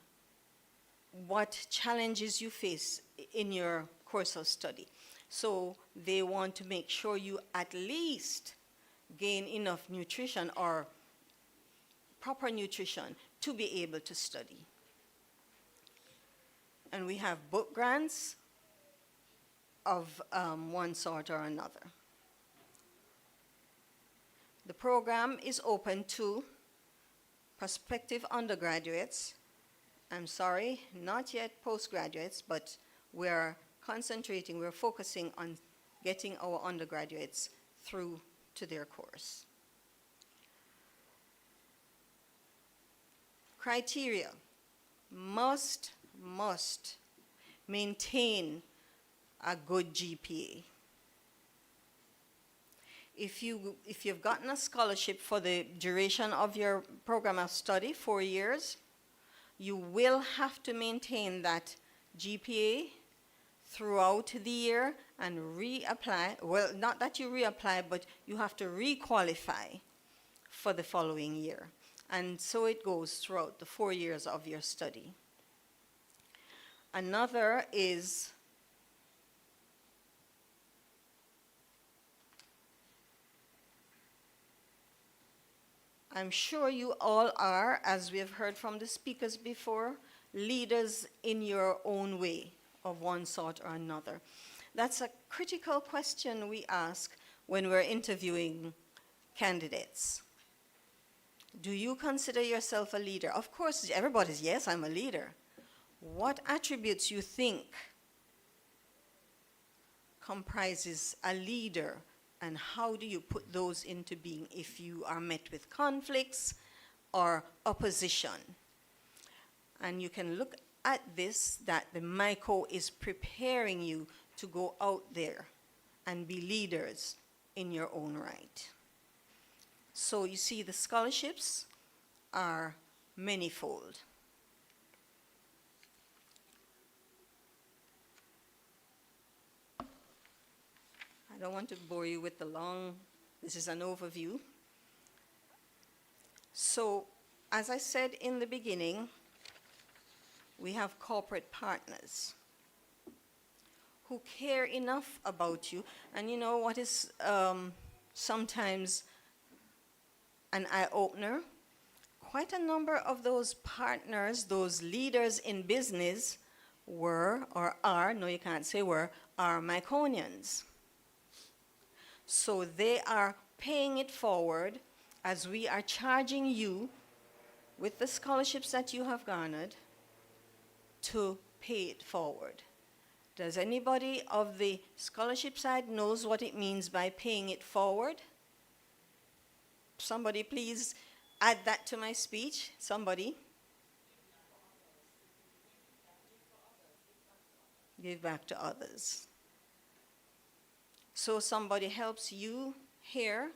what challenges you face in your course of study. So they want to make sure you at least gain enough nutrition or proper nutrition to be able to study. And we have book grants of one sort or another. The program is open to prospective undergraduates. I'm sorry, not yet postgraduates, but we're concentrating, we're focusing on getting our undergraduates through to their course. Criteria: must maintain a good GPA. If you've gotten a scholarship for the duration of your program of study, 4 years, you will have to maintain that GPA throughout the year and reapply. Well, not that you reapply, but you have to requalify for the following year. And so it goes throughout the 4 years of your study. Another is I'm sure you all are, as we have heard from the speakers before, leaders in your own way of one sort or another. That's a critical question we ask when we're interviewing candidates. Do you consider yourself a leader? Of course, everybody's, yes, I'm a leader. What attributes you think comprises a leader, and how do you put those into being if you are met with conflicts or opposition? And you can look at this, that the Mico is preparing you to go out there and be leaders in your own right. So you see, the scholarships are manifold. I don't want to bore you with the long, this is an overview. So, as I said in the beginning, we have corporate partners who care enough about you. And you know what is sometimes an eye-opener? Quite a number of those partners, those leaders in business were, or are, no you can't say were, are Miconians. So they are paying it forward as we are charging you with the scholarships that you have garnered to pay it forward. Does anybody of the scholarship side knows what it means by paying it forward? Somebody please add that to my speech. Somebody. Give back to others. So somebody helps you here,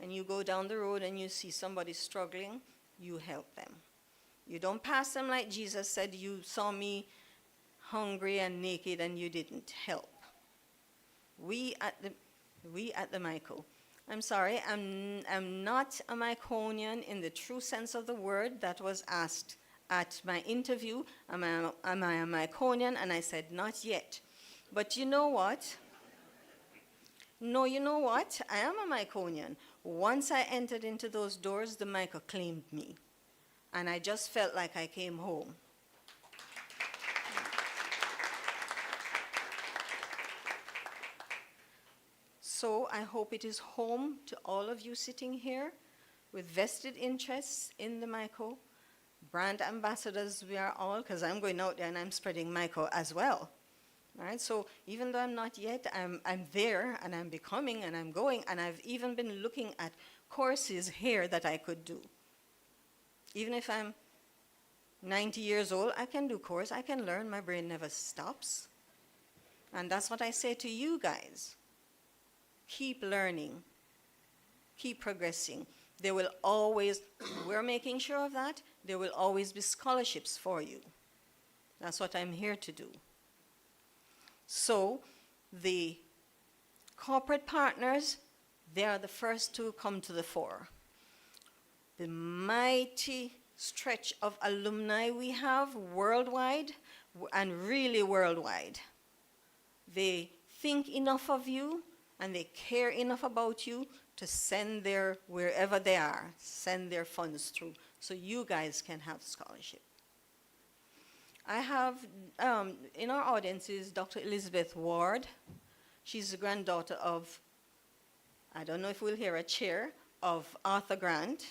and you go down the road and you see somebody struggling, you help them. You don't pass them like Jesus said, you saw me hungry and naked and you didn't help. We at the Mico. I'm sorry, I'm not a Miconian in the true sense of the word. That was asked at my interview. Am I a Miconian? And I said, not yet. But you know what? No, you know what? I am a Miconian. Once I entered into those doors, the Mico claimed me. And I just felt like I came home. So I hope it is home to all of you sitting here with vested interests in the Mico. Brand ambassadors we are all, because I'm going out there and I'm spreading Mico as well. All right, so even though I'm not yet, I'm there and I'm becoming and I'm going, and I've even been looking at courses here that I could do. Even if I'm 90 years old, I can do course, I can learn, my brain never stops. And that's what I say to you guys. Keep learning, keep progressing. There will always, we're making sure of that, there will always be scholarships for you. That's what I'm here to do. So the corporate partners, they are the first to come to the fore. The mighty stretch of alumni we have worldwide, and really worldwide. They think enough of you and they care enough about you to send their, wherever they are, send their funds through so you guys can have scholarship. I have, in our audience is Dr. Elizabeth Ward. She's the granddaughter of, I don't know if we'll hear a chair, of Arthur Grant.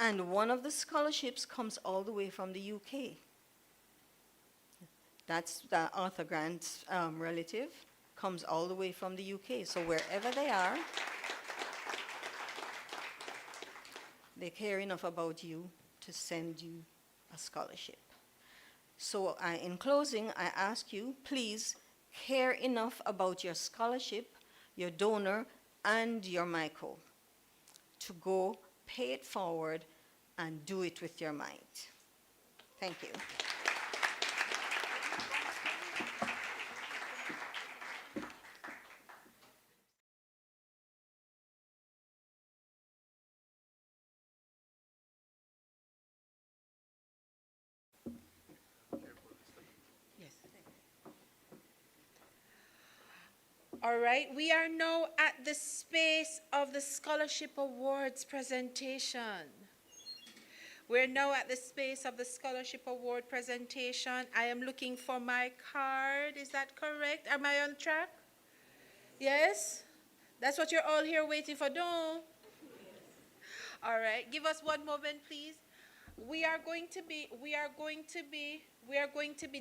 And one of the scholarships comes all the way from the UK. That's the Arthur Grant's relative, comes all the way from the UK. So wherever they are, they care enough about you to send you a scholarship. So in closing, I ask you, please care enough about your scholarship, your donor, and your Mico to go pay it forward and do it with your might. Thank you. All right, we are now at the space of the Scholarship Awards presentation. We're now at the space of the Scholarship Award presentation. I am looking for my card. Is that correct? Am I on track? Yes? That's what you're all here waiting for, don't? All right, give us one moment, please. We are going to be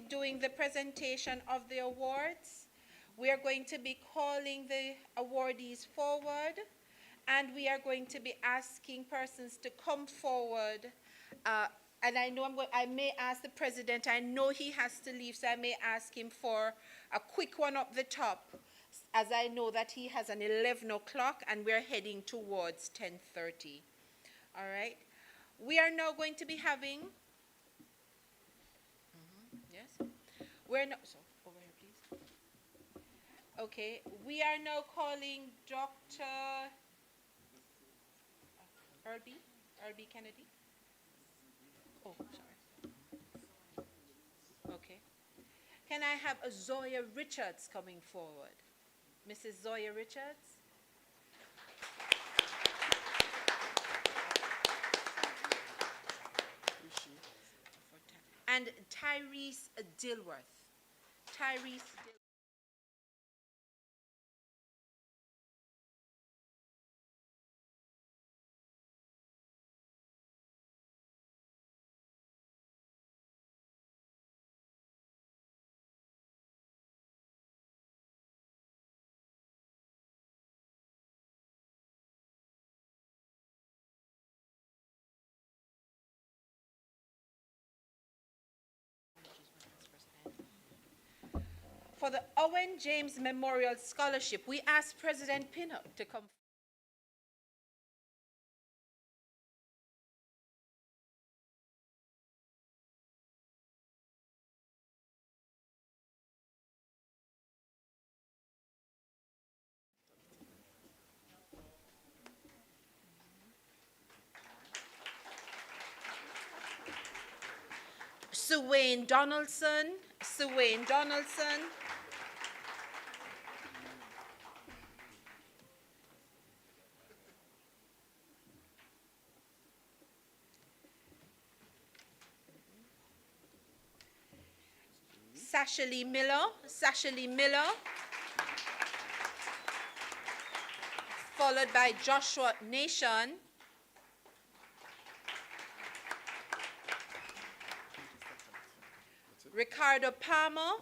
doing the presentation of the awards. We are going to be calling the awardees forward, and we are going to be asking persons to come forward. And I know I may ask the president, I know he has to leave, so I may ask him for a quick one up the top, as I know that he has an 11 o'clock and we're heading towards 10:30. All right. We are now going to be having, yes, we're now, so over here, please. Okay, we are now calling Dr. Earl B. Kennedy. Oh, sorry. Okay. Can I have a Zoya Richards coming forward? Mrs. Zoya Richards. And Tyrese Dilworth. For the Owen James Memorial Scholarship, we asked President Pinnock to come. Suwayne Donaldson. Sasha Lee Miller. Followed by Joshua Nation. Ricardo Palmer.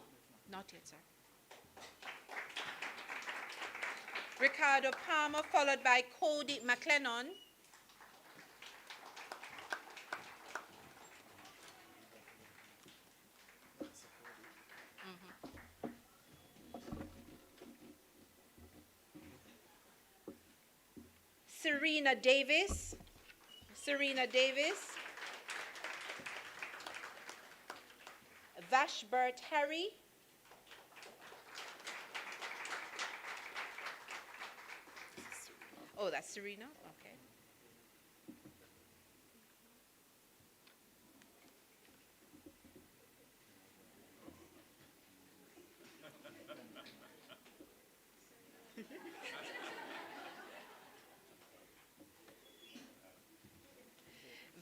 Not yet, sir. Ricardo Palmer, followed by Cody McLennan. Serena Davis. Vashbert Harry. Oh, that's Serena? Okay.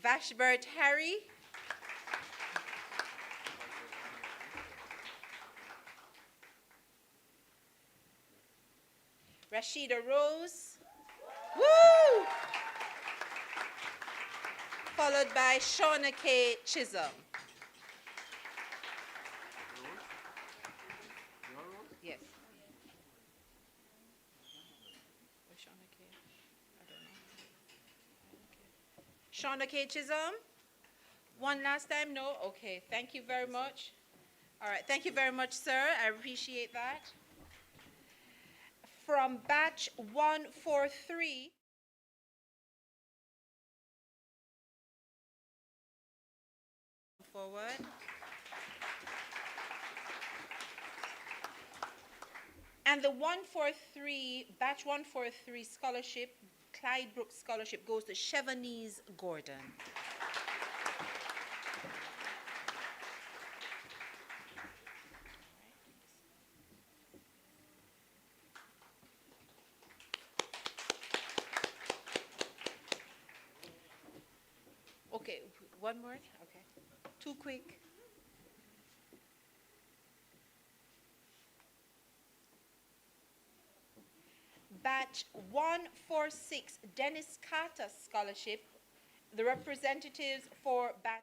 Vashbert Harry. Rashida Rose. Woo! Followed by Shauna K. Chisholm. Yes. Where's Shauna K? I don't know. Shauna K. Chisholm? One last time? No? Okay. Thank you very much. All right. Thank you very much, sir. I appreciate that. From batch 143. Forward. And the batch 143 scholarship, Clyde Brooks Scholarship, goes to Chevanese Gordon. Okay, one more? Okay. Too quick. Batch 146 Dennis Carter Scholarship. The representatives for batch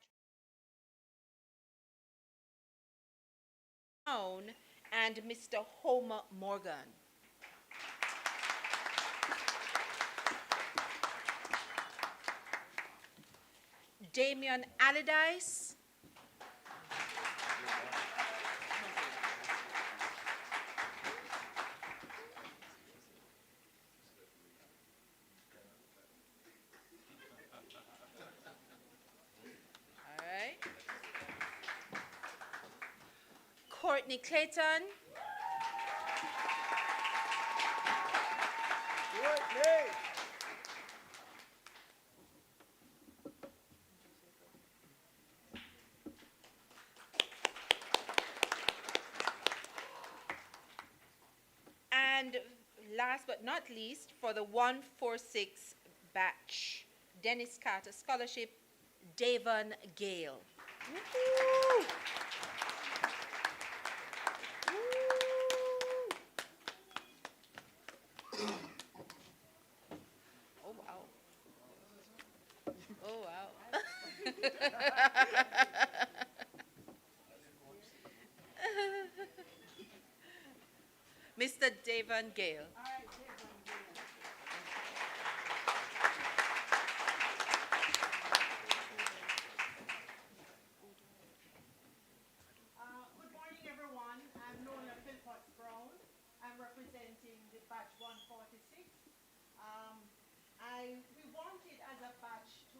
Brown and Mr. Homer Morgan. Damian Allardyce. All right. Courtney Clayton. And last but not least, for the 146 batch, Dennis Carter Scholarship, Davon Gale. Woo-hoo! Woo! Oh, wow. Oh, wow. Mr. Davon Gale. Good morning, everyone. I'm Nona Philpotts Brown. I'm representing the batch 146. We wanted as a batch to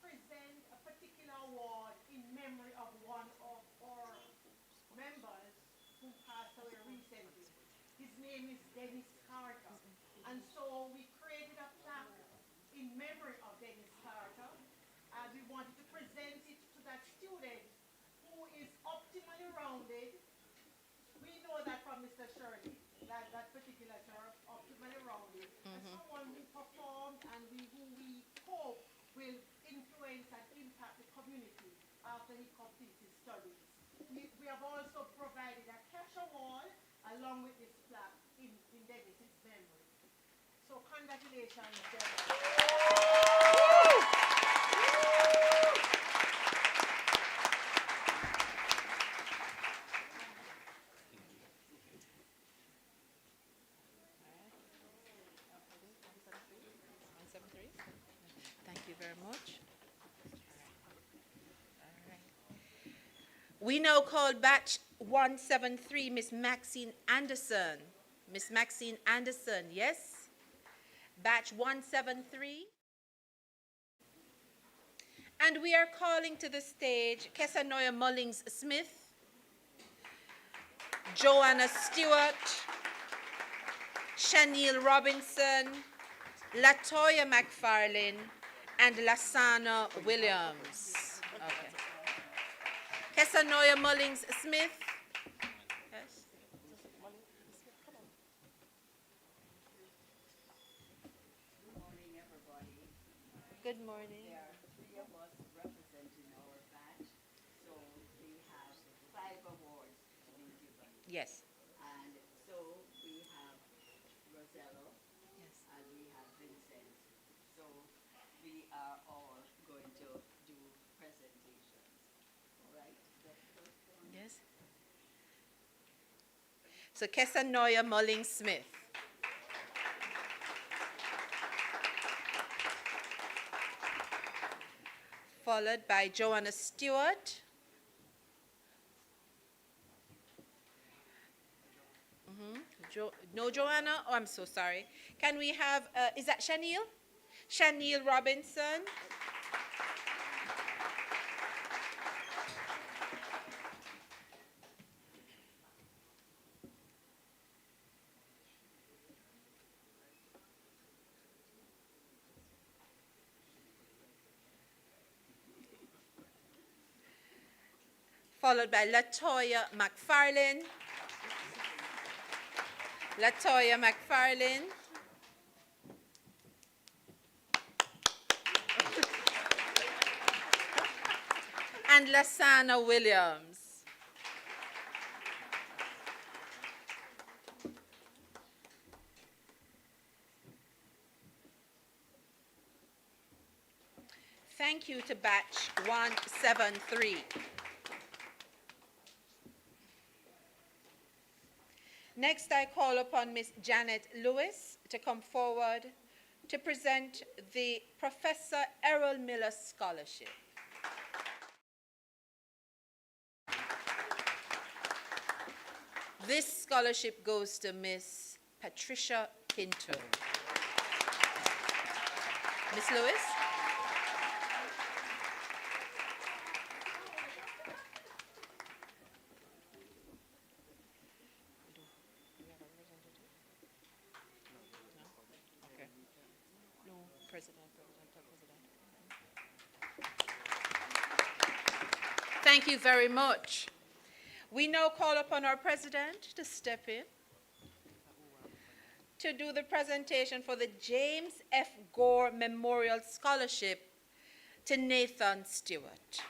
present a particular award in memory of one of our members who passed away recently. His name is Dennis Carter. And so we created a plaque in memory of Dennis Carter. And we wanted to present it to that student who is optimally rounded. We know that from Mr. Shirley, that particular term, optimally rounded, and someone who performed and who we hope will influence and impact the community after he completes his studies. We have also provided a cash award along with this plaque in Dennis's memory. So congratulations, Dennis. Thank you very much. All right. We now call batch 173 Miss Maxine Anderson. Miss Maxine Anderson, yes? Batch 173. And we are calling to the stage Kesanoya Mullings Smith, Joanna Stewart, Shaniel Robinson, Latoya McFarlane, and Lasana Williams. Okay. Kesanoya Mullings Smith. Yes. Morning, everybody. Good morning. There are three of us representing our batch, so we have 5 awards to be given. Yes. And so we have Rosello Yes. and we have Vincent. So we are all going to do presentations. All right? That's the first one. Yes. So Kesanoya Mullings Smith. Followed by Joanna Stewart. No Joanna? Oh, I'm so sorry. Can we have, is that Shaniel? Shaniel Robinson. Followed by Latoya McFarlane. Latoya McFarlane. and Lasana Williams. Thank you to batch 173. Next, I call upon Ms. Janet Lewis to come forward to present the Professor Errol Miller Scholarship. This scholarship goes to Ms. Patricia Pinto. Ms. Lewis? Okay. No, President. Thank you very much. We now call upon our president to step in to do the presentation for the James F. Gore Memorial Scholarship to Nathan Stewart.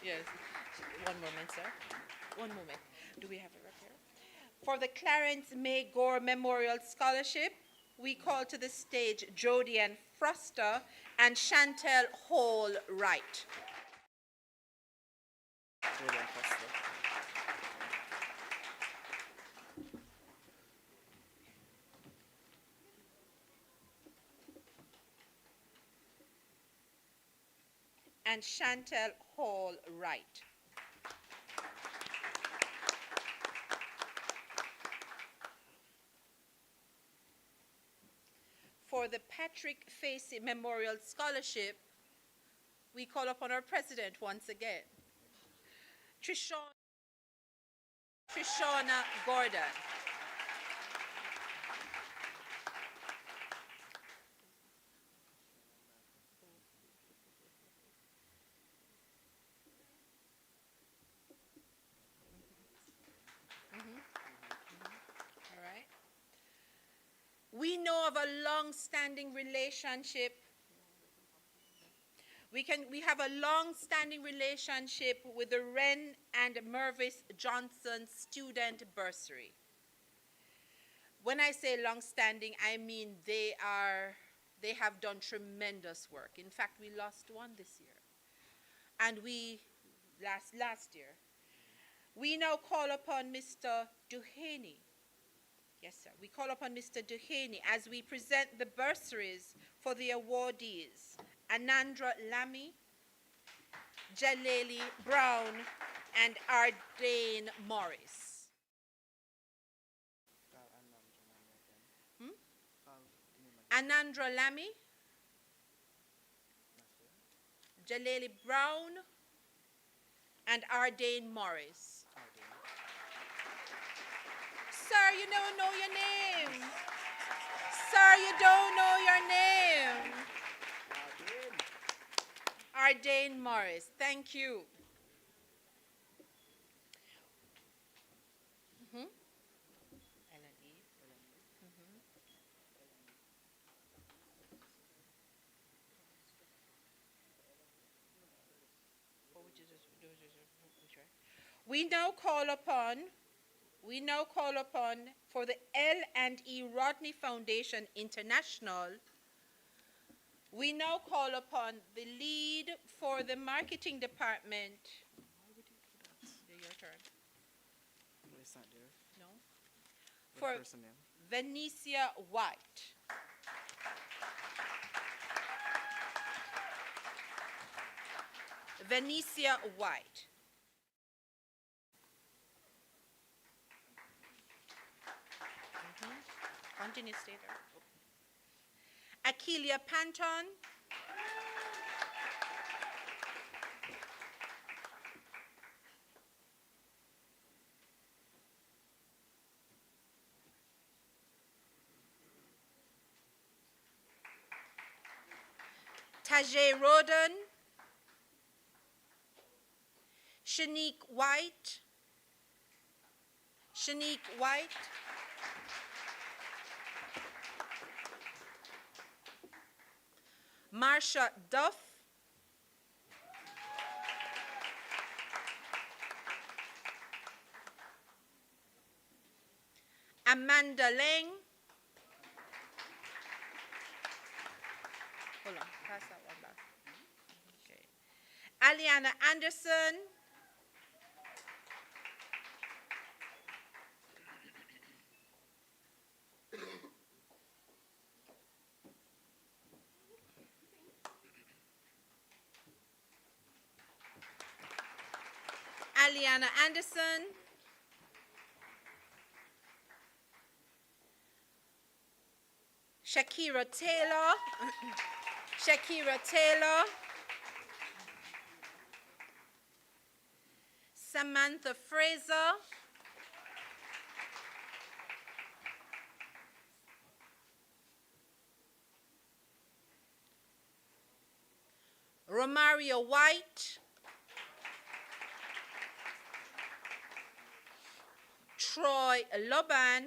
Yes. One moment, sir. One moment. Do we have it right here? For the Clarence May Gore Memorial Scholarship, we call to the stage Jody Ann Froster and Chantel Hall Wright. And Chantel Hall Wright. For the Patrick Facey Memorial Scholarship, we call upon our president once again, Trishona Gordon. All right. We know of a long-standing relationship. We have a long-standing relationship with the Ren and Mervis Johnson Student Bursary. When I say long-standing, I mean they have done tremendous work. In fact, we lost one this year, and last year. We now call upon Mr. Duhaney. Yes, sir. We call upon Mr. Duhaney as we present the bursaries for the awardees: Anandra Lamy, Jaleli Brown, and Ardane Morris. Anandra Lamy, Jaleli Brown, and Ardane Morris. Sir, you don't know your name. Sir, you don't know your name. Ardane Morris, thank you. We now call upon for the L&E Rodney Foundation International. We now call upon the lead for the marketing department. Your turn. No. For Venetia White. Venetia White. Continue, stay there. Akeelia Panton. Tajay Roden. Shanique White. Shanique White. Marsha Duff. Amanda Lang. Hold on, pass that one back. Okay. Aliana Anderson. Aliana Anderson. Shakira Taylor. Shakira Taylor. Samantha Fraser. Romario White. Troy Loban.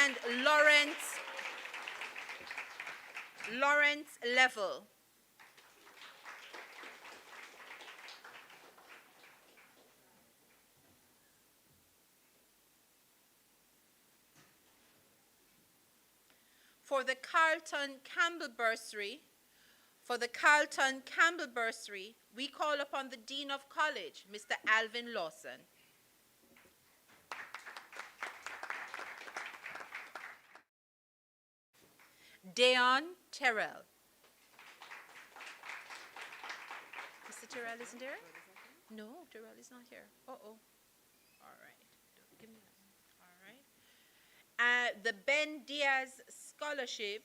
And Lawrence Level. For the Carlton Campbell Bursary, we call upon the Dean of College, Mr. Alvin Lawson. Dayon Terrell. Mr. Terrell isn't there? No, Terrell is not here. Uh-oh. All right. Give me that. All right. The Ben Diaz Scholarship,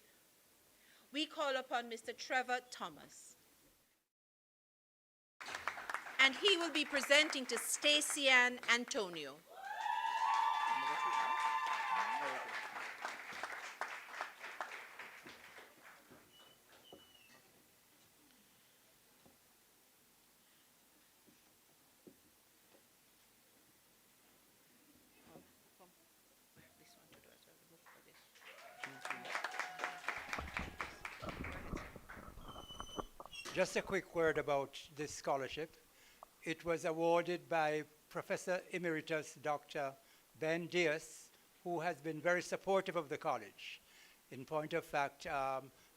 we call upon Mr. Trevor Thomas. And he will be presenting to Stacy Ann Antonio. Just a quick word about this scholarship. It was awarded by Professor Emeritus Dr. Ben Diaz, who has been very supportive of the college. In point of fact,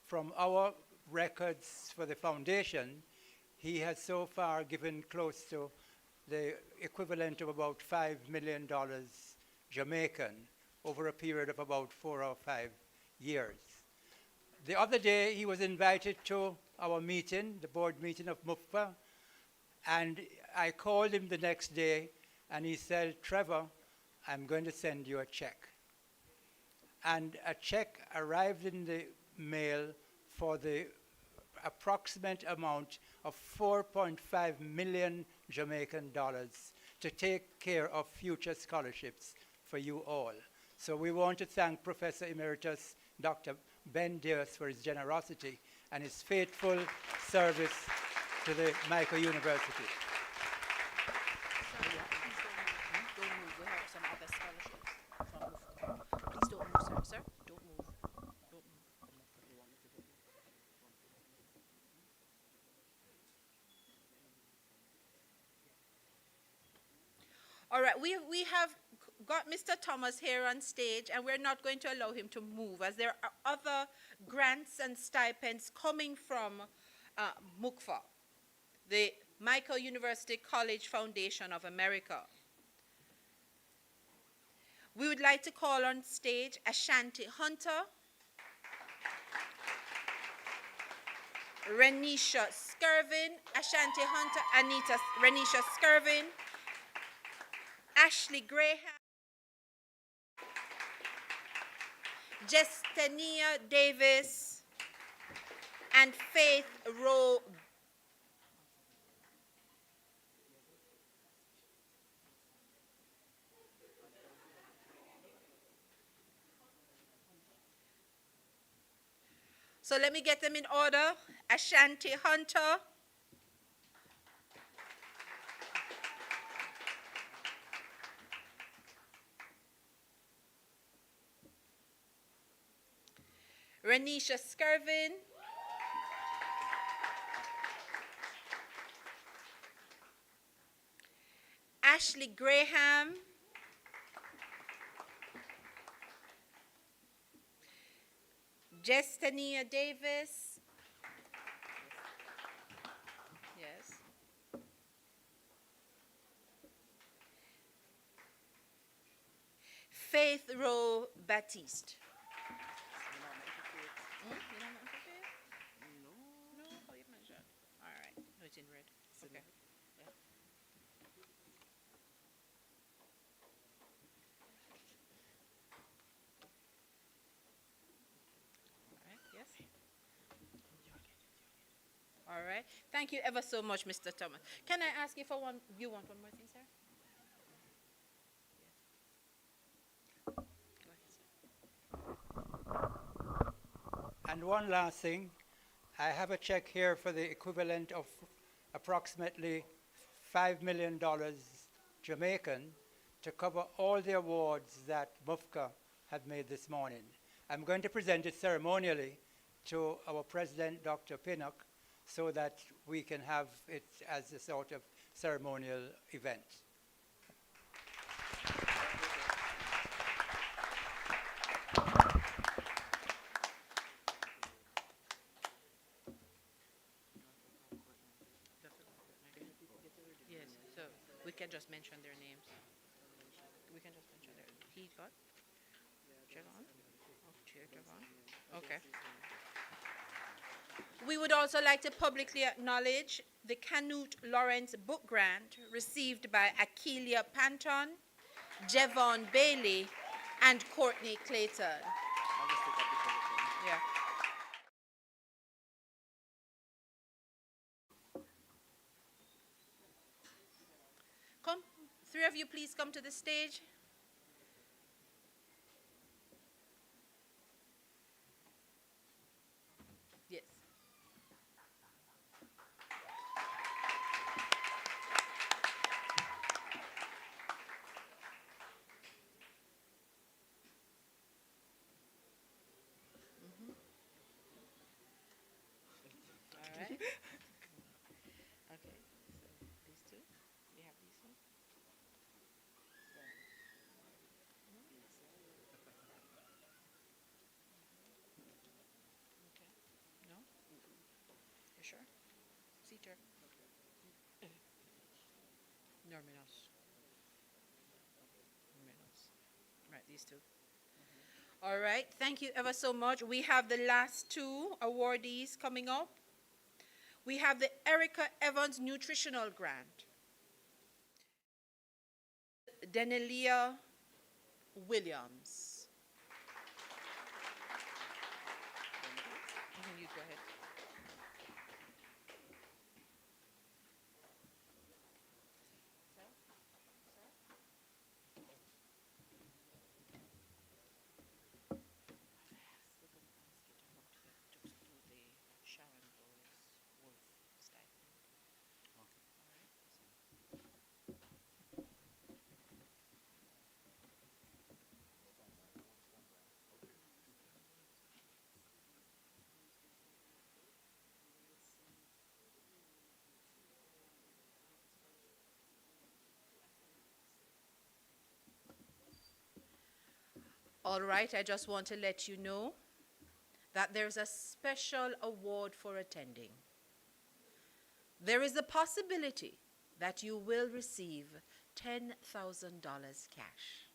from our records for the foundation, he has so far given close to the equivalent of about $5 million Jamaican over a period of about 4 or 5 years. The other day, he was invited to our meeting, the board meeting of MUFPA, and I called him the next day, and he said, Trevor, I'm going to send you a check. And a check arrived in the mail for the approximate amount of 4.5 million Jamaican dollars to take care of future scholarships for you all. So we want to thank Professor Emeritus Dr. Ben Diaz for his generosity and his faithful service to the Mico University. Sorry, please don't move. We have some other scholarships from MUFCA. Please don't move, sir. Sir, don't move. Don't move. All right, we have got Mr. Thomas here on stage, and we're not going to allow him to move, as there are other grants and stipends coming from MUCFA, the Mico University College Foundation of America. We would like to call on stage Ashanti Hunter, Renisha Skirvin, Ashanti Hunter, Renisha Skirvin, Ashley Graham, Jestania Davis, and Faith Rowe So let me get them in order. Ashanti Hunter. Renisha Skirvin. Ashley Graham. Jestania Davis. Yes. Faith Rowe Baptiste. Hmm? You don't want to Faith? No. No? How you mention? All right. No, it's in red. Okay. Yeah. All right. Yes. All right. Thank you ever so much, Mr. Thomas. Can I ask you for one? You want one more thing, sir? Yes. Go ahead, sir. And one last thing, I have a check here for the equivalent of approximately $5 million Jamaican to cover all the awards that MUFCA have made this morning. I'm going to present it ceremonially to our president, Dr. Pinnock, so that we can have it as a sort of ceremonial event. Yes. So we can just mention their names. We can just mention their. He got Javon. Oh, Chair Javon. Okay. We would also like to publicly acknowledge the Canute Lawrence Book Grant received by Akeelia Panton, Jevon Bailey, and Courtney Clayton. Yeah. Come, three of you please come to the stage. Yes. All right. Okay. So these two. We have these two. Okay. No? You sure? Seater. No menos. Menos. Right, these two. All right. Thank you ever so much. We have the last two awardees coming up. We have the Erica Evans Nutritional Grant. Denelia Williams. You go ahead. All right, I just want to let you know that there's a special award for attending. There is a possibility that you will receive $10,000 cash.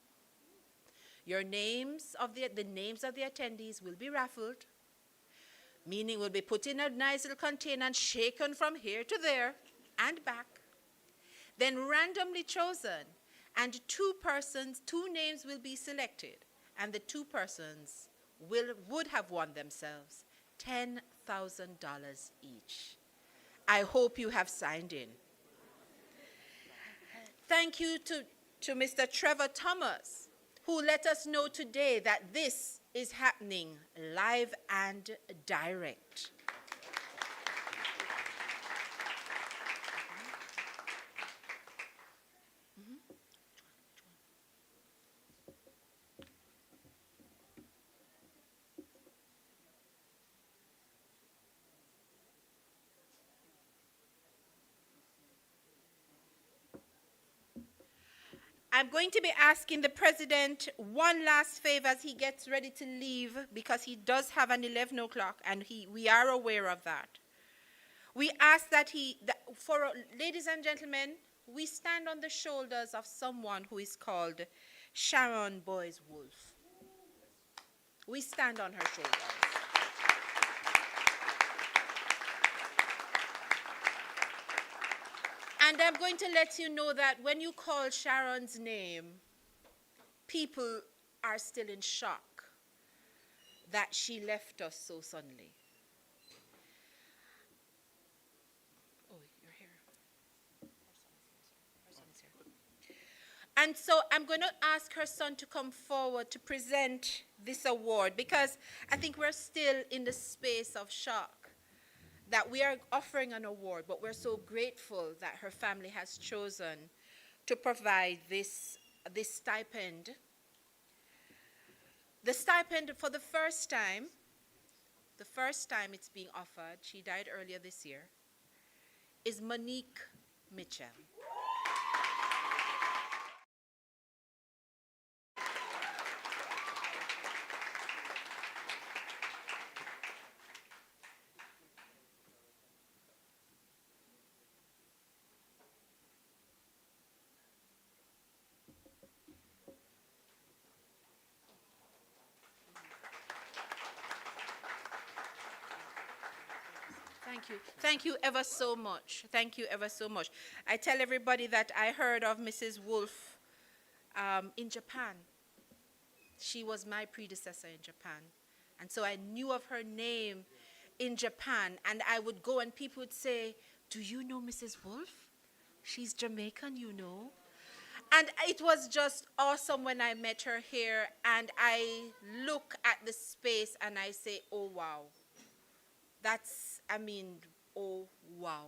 Your names of the names of the attendees will be raffled, meaning will be put in a nice little container and shaken from here to there and back, then randomly chosen, and two names will be selected, and the two persons would have won themselves $10,000 each. I hope you have signed in. Thank you to Mr. Trevor Thomas who let us know today that this is happening live and direct. I'm going to be asking the president one last favor as he gets ready to leave, because he does have an 11 o'clock and we are aware of that. We ask that ladies and gentlemen, we stand on the shoulders of someone who is called Sharon Boyce Wolf. We stand on her shoulders. And I'm going to let you know that when you call Sharon's name, people are still in shock that she left us so suddenly. Oh, you're here. Her son is here. And so I'm going to ask her son to come forward to present this award, because I think we're still in the space of shock that we are offering an award, but we're so grateful that her family has chosen to provide this stipend. The stipend, for the first time it's being offered, she died earlier this year, is Monique Mitchell. Thank you. Thank you ever so much. Thank you ever so much. I tell everybody that I heard of Mrs. Wolf in Japan. She was my predecessor in Japan. And so I knew of her name in Japan. And I would go and people would say, "Do you know Mrs. Wolf? She's Jamaican, you know." And it was just awesome when I met her here. And I look at the space and I say, "Oh, wow." Oh, wow.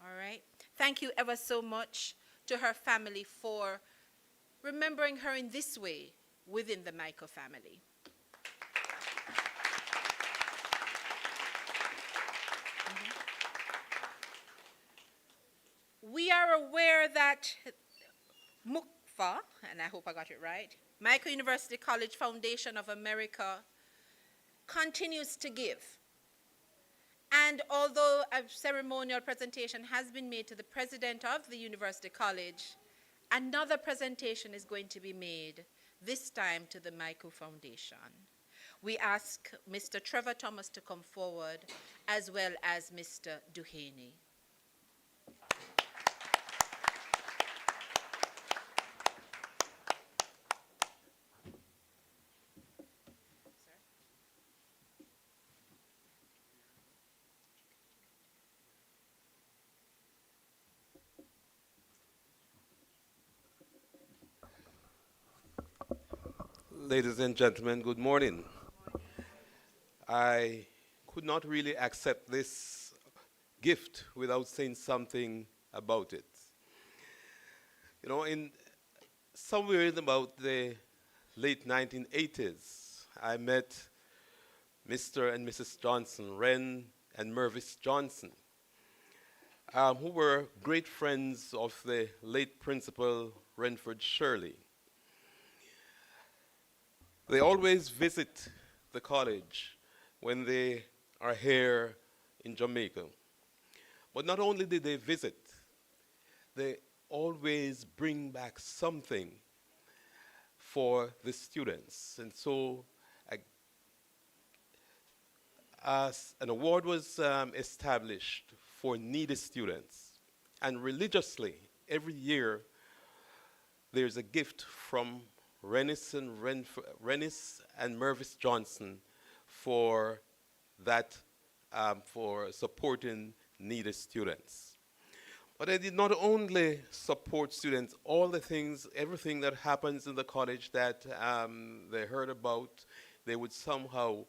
All right. Thank you ever so much to her family for remembering her in this way within the Mico family. We are aware that MUCFA, and I hope I got it right, Mico University College Foundation of America, continues to give. And although a ceremonial presentation has been made to the president of the University College, another presentation is going to be made, this time to the Mico Foundation. We ask Mr. Trevor Thomas to come forward, as well as Mr. Duhaney. Ladies and gentlemen, good morning. I could not really accept this gift without saying something about it. You know, in somewhere in about the late 1980s, I met Mr. and Mrs. Johnson, Ren and Mervis Johnson, who were great friends of the late Principal Renford Shirley. They always visit the college when they are here in Jamaica. But not only did they visit, they always bring back something for the students. And so an award was established for needy students. And religiously, every year, there's a gift from Rennis and Mervis Johnson for that, for supporting needy students. But they did not only support students, all the things, everything that happens in the college that they heard about, they would somehow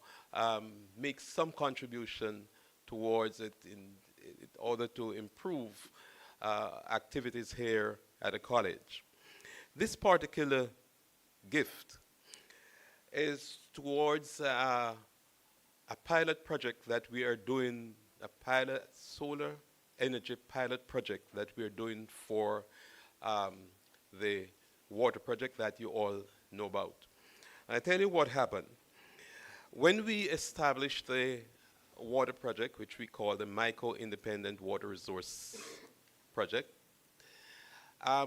make some contribution towards it in order to improve activities here at the college. This particular gift is towards a pilot project that we are doing, a pilot solar energy pilot project that we are doing for the water project that you all know about. And I tell you what happened. When we established the water project, which we call the Mico Independent Water Resource Project,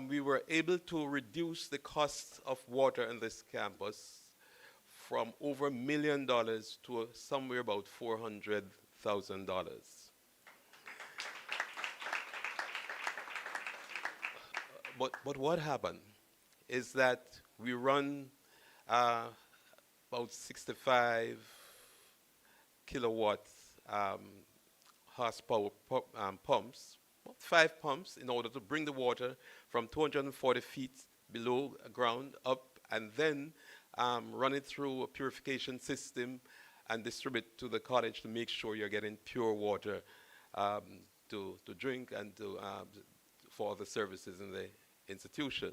we were able to reduce the cost of water in this campus from over $1 million to somewhere about $400,000. But what happened is that we run about 65 kilowatts horsepower pumps, 5 pumps, in order to bring the water from 240 feet below ground up and then run it through a purification system and distribute to the college to make sure you're getting pure water to drink and for the services in the institution.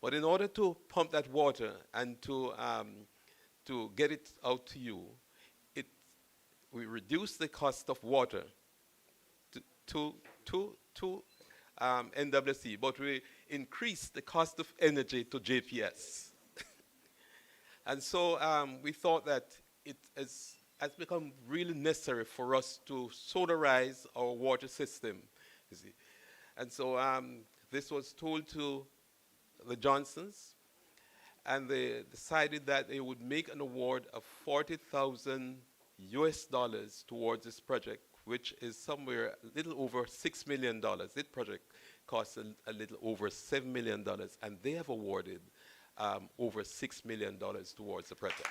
But in order to pump that water and to get it out to you, we reduce the cost of water to NWC, but we increase the cost of energy to JPS. And so we thought that it has become really necessary for us to solarize our water system, you see. And so this was told to the Johnsons, and they decided that they would make an award of $40,000 towards this project, which is somewhere a little over $6 million. This project costs a little over $7 million, and they have awarded over $6 million towards the project.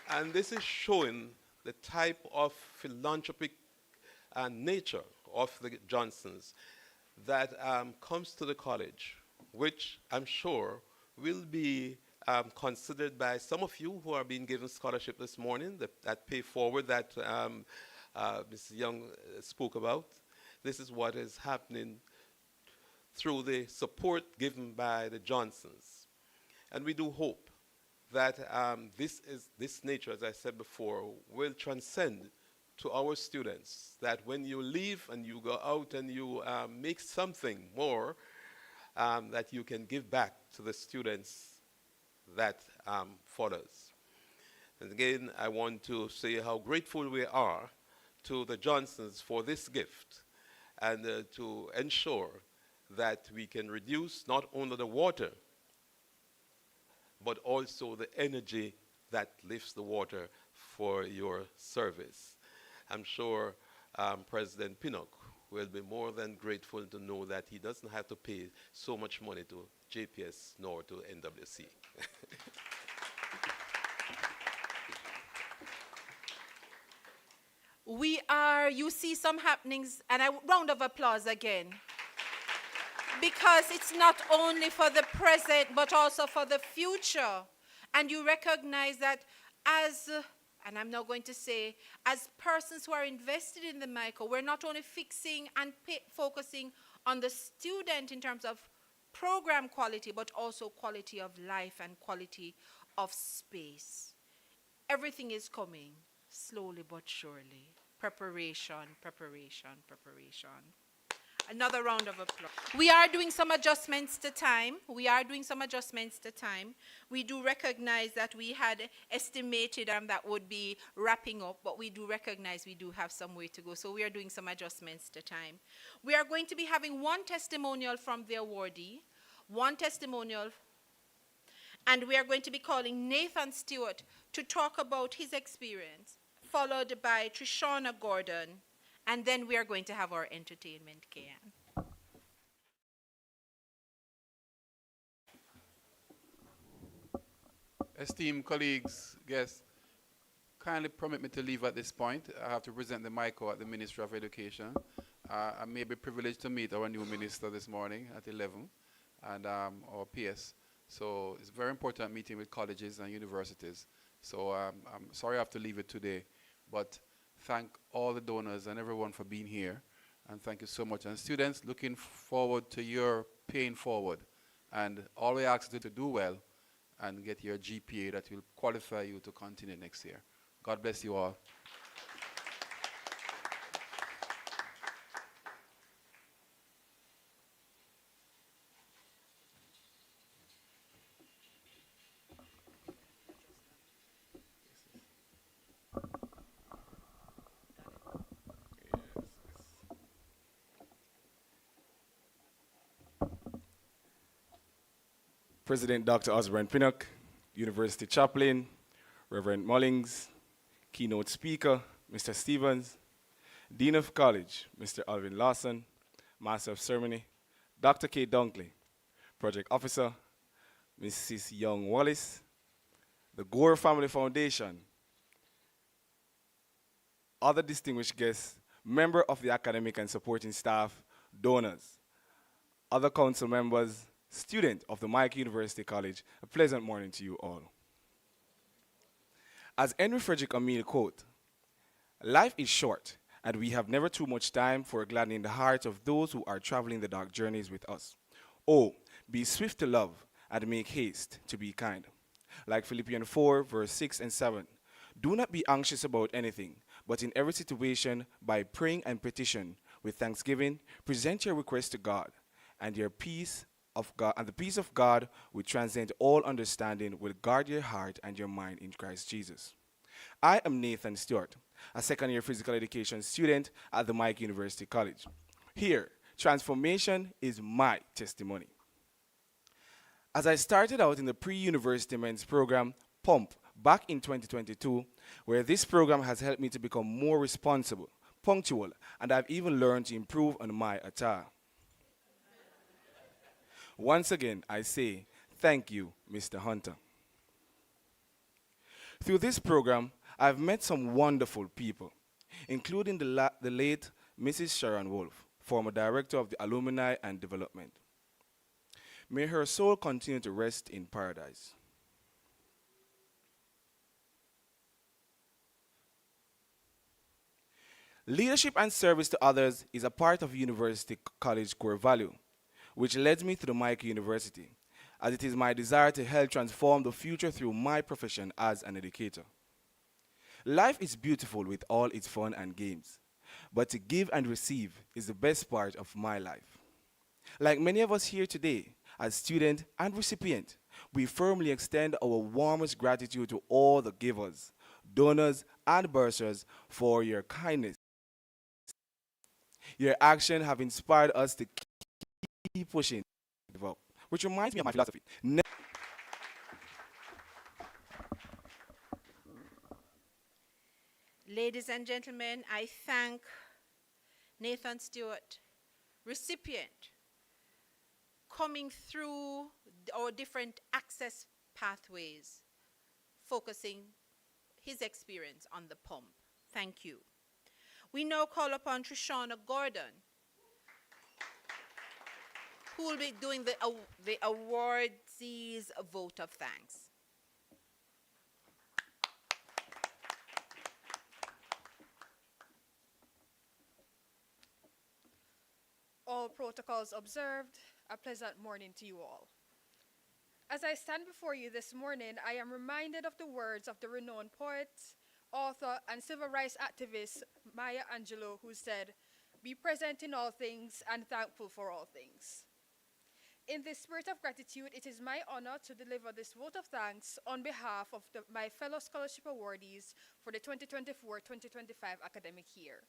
And this is showing the type of philanthropic nature of the Johnsons that comes to the college, which I'm sure will be considered by some of you who are being given scholarship this morning, that pay forward that Mr. Young spoke about. This is what is happening through the support given by the Johnsons. And we do hope that this nature, as I said before, will transcend to our students, that when you leave and you go out and you make something more, that you can give back to the students that follows. And again, I want to say how grateful we are to the Johnsons for this gift, and to ensure that we can reduce not only the water, but also the energy that lifts the water for your service. I'm sure President Pinnock will be more than grateful to know that he doesn't have to pay so much money to JPS nor to NWC. You see some happenings, and a round of applause again. Because it's not only for the present, but also for the future. And you recognize that and I'm now going to say, as persons who are invested in the Mico, we're not only fixing and focusing on the student in terms of program quality, but also quality of life and quality of space. Everything is coming, slowly but surely. Preparation, preparation, preparation. Another round of applause. We are doing some adjustments to time. We do recognize that we had estimated that would be wrapping up, but we do recognize we do have some way to go. So we are doing some adjustments to time. We are going to be having one testimonial from the awardee, one testimonial, and we are going to be calling Nathan Stewart to talk about his experience, followed by Trishana Gordon. And then we are going to have our entertainment, Kian. Esteemed colleagues, guests, kindly permit me to leave at this point. I have to present the Mico at the Ministry of Education. I may be privileged to meet our new minister this morning at 11, and our PS. So it's a very important meeting with colleges and universities. So I'm sorry I have to leave it today, but thank all the donors and everyone for being here, and thank you so much. And students, looking forward to your paying forward, and all we ask you to do well and get your GPA that will qualify you to continue next year. God bless you all. President Dr. Osborne Pinnock, University Chaplain, Reverend Mullings, keynote speaker, Mr. Stevens, Dean of College, Mr. Alvin Lawson, Master of Ceremony, Dr. K. Dunkley, Project Officer, Mrs. Young Wallace, the Gore Family Foundation, other distinguished guests, member of the academic and supporting staff, donors, other council members, student of the Mico University College, a pleasant morning to you all. As Henry Frederick Emile quote, life is short, and we have never too much time for gladdening the hearts of those who are traveling the dark journeys with us. Oh, be swift to love, and make haste to be kind. Like Philippians 4, verse 6 and 7, do not be anxious about anything, but in every situation, by praying and petition, with thanksgiving, present your requests to God, and your peace of God, and the peace of God, which transcends all understanding, will guard your heart and your mind in Christ Jesus. I am Nathan Stewart, a second-year physical education student at the Mico University College. Here, transformation is my testimony. As I started out in the pre-university men's program, PUMP, back in 2022, where this program has helped me to become more responsible, punctual, and I've even learned to improve on my attire. Once again, I say, thank you, Mr. Hunter. Through this program, I've met some wonderful people, including the late Mrs. Sharon Wolf, former director of the Alumni and Development. May her soul continue to rest in paradise. Leadership and service to others is a part of University College core value, which led me to the Mico University, as it is my desire to help transform the future through my profession as an educator. Life is beautiful with all its fun and games, but to give and receive is the best part of my life. Like many of us here today, as student and recipient, we firmly extend our warmest gratitude to all the givers, donors, and bursars for your kindness. Your action have inspired us to keep pushing, which reminds me of my philosophy. Ladies and gentlemen, I thank Nathan Stewart, recipient, coming through our different access pathways, focusing his experience on the pump. Thank you. We now call upon Trishana Gordon, who will be doing the awardees' vote of thanks. All protocols observed, a pleasant morning to you all. As I stand before you this morning, I am reminded of the words of the renowned poet, author, and civil rights activist Maya Angelou, who said, "Be present in all things and thankful for all things." In this spirit of gratitude, it is my honor to deliver this vote of thanks on behalf of my fellow scholarship awardees for the 2024-2025 academic year.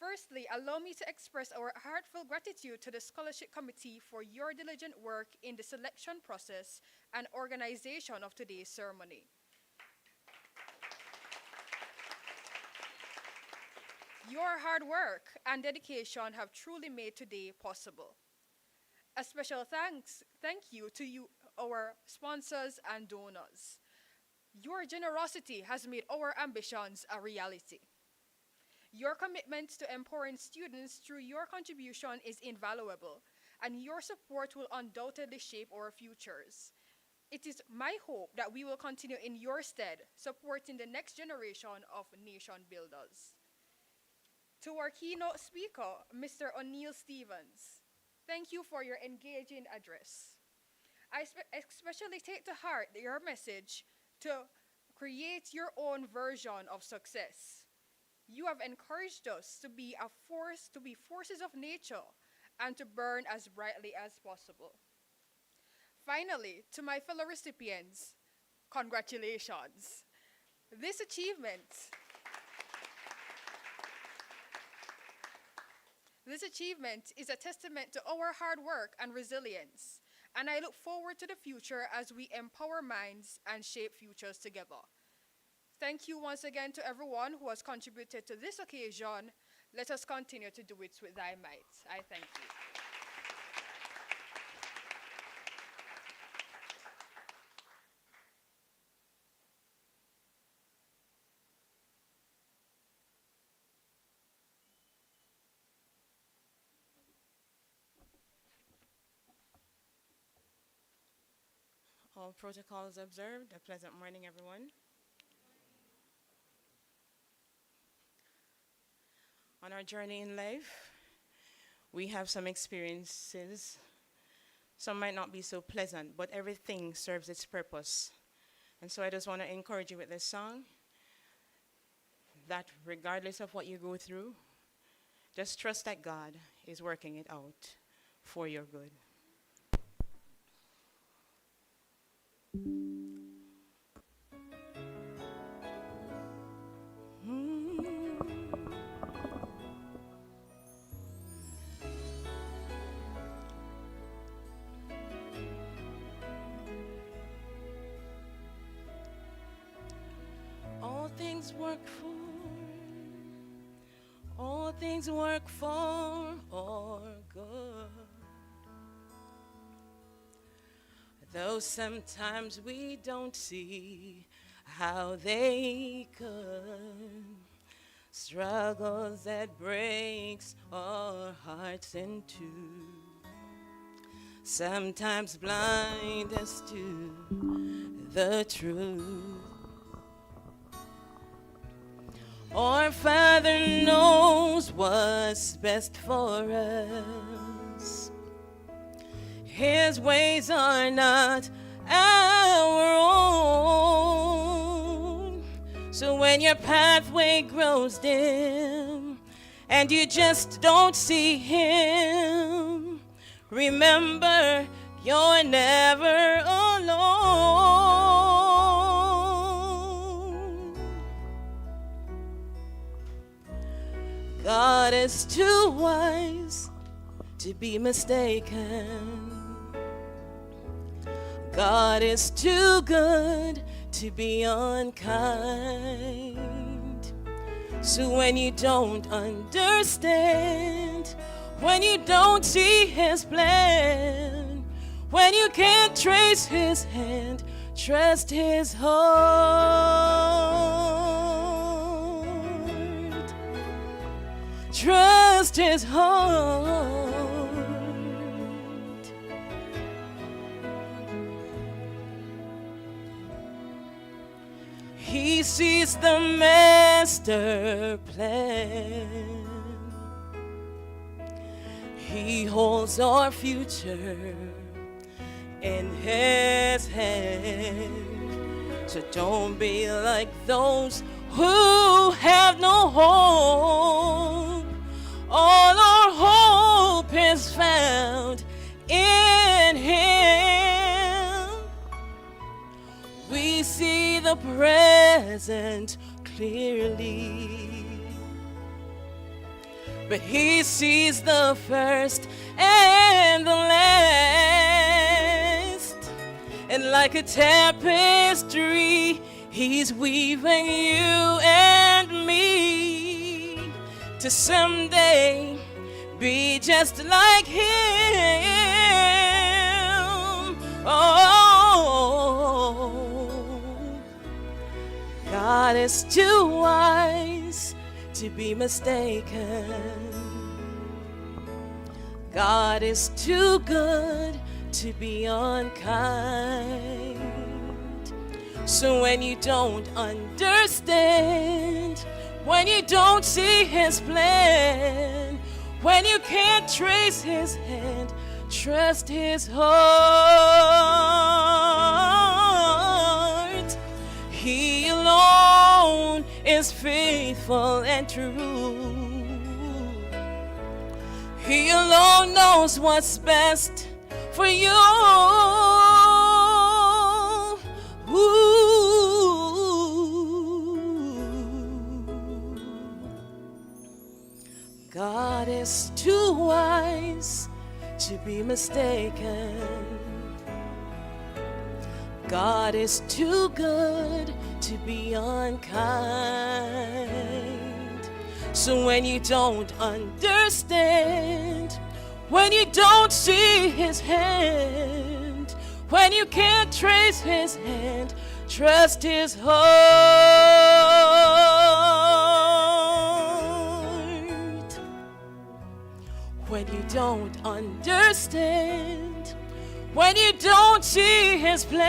Firstly, allow me to express our heartfelt gratitude to the Scholarship Committee for your diligent work in the selection process and organization of today's ceremony. Your hard work and dedication have truly made today possible. A special thank you to you, our sponsors and donors. Your generosity has made our ambitions a reality. Your commitment to empowering students through your contribution is invaluable, and your support will undoubtedly shape our futures. It is my hope that we will continue in your stead, supporting the next generation of nation builders. To our keynote speaker, Mr. O'Neill Stevens, thank you for your engaging address. I especially take to heart your message to create your own version of success. You have encouraged us to be a force, to be forces of nature, and to burn as brightly as possible. Finally, to my fellow recipients, congratulations. This achievement, this achievement is a testament to our hard work and resilience, and I look forward to the future as we empower minds and shape futures together. Thank you once again to everyone who has contributed to this occasion. Let us continue to do it with thy might. I thank you. All protocols observed. A pleasant morning, everyone. On our journey in life, we have some experiences. Some might not be so pleasant, but everything serves its purpose. And so I just want to encourage you with this song that regardless of what you go through, just trust that God is working it out for your good. All things work for our good. Though sometimes we don't see how they could. Struggles that breaks our hearts in two. Sometimes blind us to the truth. Our Father knows what's best for us. His ways are not our own. So when your pathway grows dim and you just don't see him, remember you're never alone. God is too wise to be mistaken. God is too good to be unkind. So when you don't understand, when you don't see his plan, when you can't trace his hand, trust his heart. Trust his heart. He sees the master plan. He holds our future in his hand. So don't be like those who have no hope. All our hope is found in him. We see the present clearly, but he sees the first and the last. And like a tapestry, he's weaving you and me to someday be just like him. Oh, is too wise to be mistaken. God is too good to be unkind. So when you don't understand, when you don't see his plan, when you can't trace his hand, trust his heart. He alone is faithful and true. He alone knows what's best for you. God is too wise to be mistaken. God is too good to be unkind. So when you don't understand, when you don't see his hand, when you can't trace his hand, trust his heart. When you don't understand, when you don't see his plan,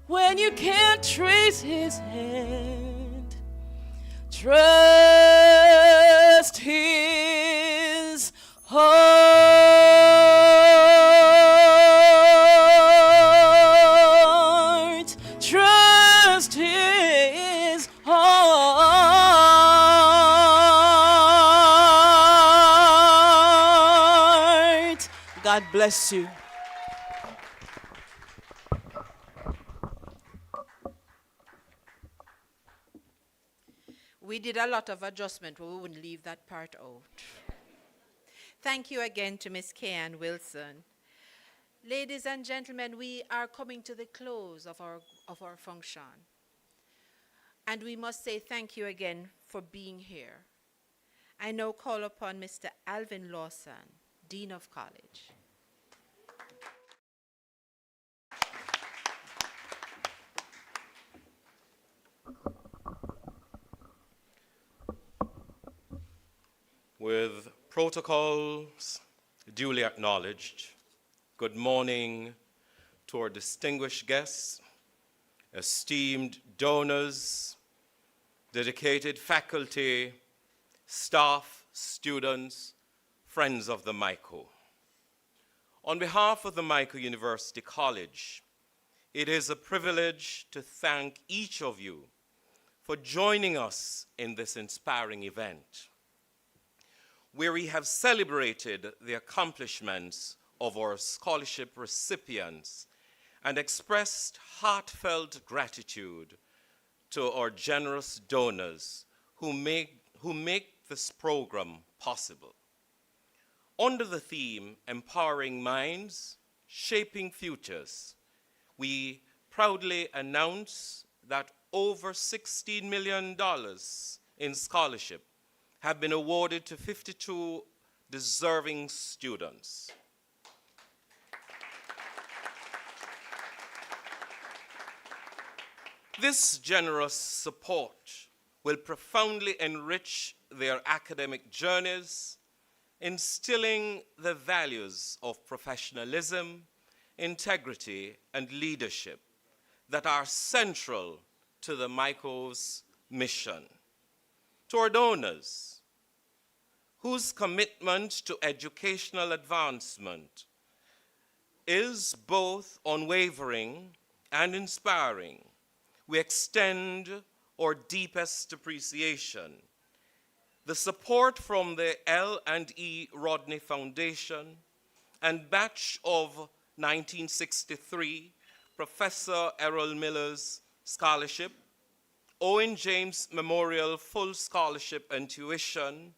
when you can't trace his hand, trust his heart. Trust his heart. God bless you. We did a lot of adjustment, but we wouldn't leave that part out. Thank you again to Miss Kayan Wilson. Ladies and gentlemen, we are coming to the close of our function. And we must say thank you again for being here. I now call upon Mr. Alvin Lawson, Dean of College. With protocols duly acknowledged, good morning to our distinguished guests, esteemed donors, dedicated faculty, staff, students, friends of the Mico. On behalf of the Mico University College, it is a privilege to thank each of you for joining us in this inspiring event, where we have celebrated the accomplishments of our scholarship recipients and expressed heartfelt gratitude to our generous donors who make this program possible. Under the theme, Empowering Minds, Shaping Futures, we proudly announce that over $16 million in scholarship have been awarded to 52 deserving students. This generous support will profoundly enrich their academic journeys, instilling the values of professionalism, integrity, and leadership that are central to the Mico's mission. To our donors, whose commitment to educational advancement is both unwavering and inspiring, we extend our deepest appreciation. The support from the L&E Rodney Foundation and batch of 1963 Professor Errol Miller's scholarship, Owen James Memorial Full Scholarship and Tuition,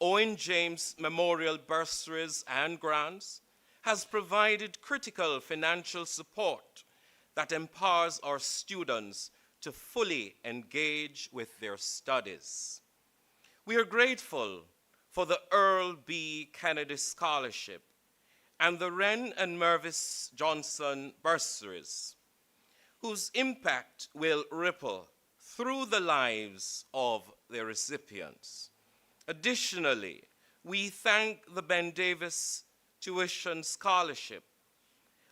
Owen James Memorial Bursaries and Grants, has provided critical financial support that empowers our students to fully engage with their studies. We are grateful for the Earl B. Kennedy Scholarship and the Wren and Mervis Johnson Bursaries, whose impact will ripple through the lives of their recipients. Additionally, we thank the Ben Davis Tuition Scholarship,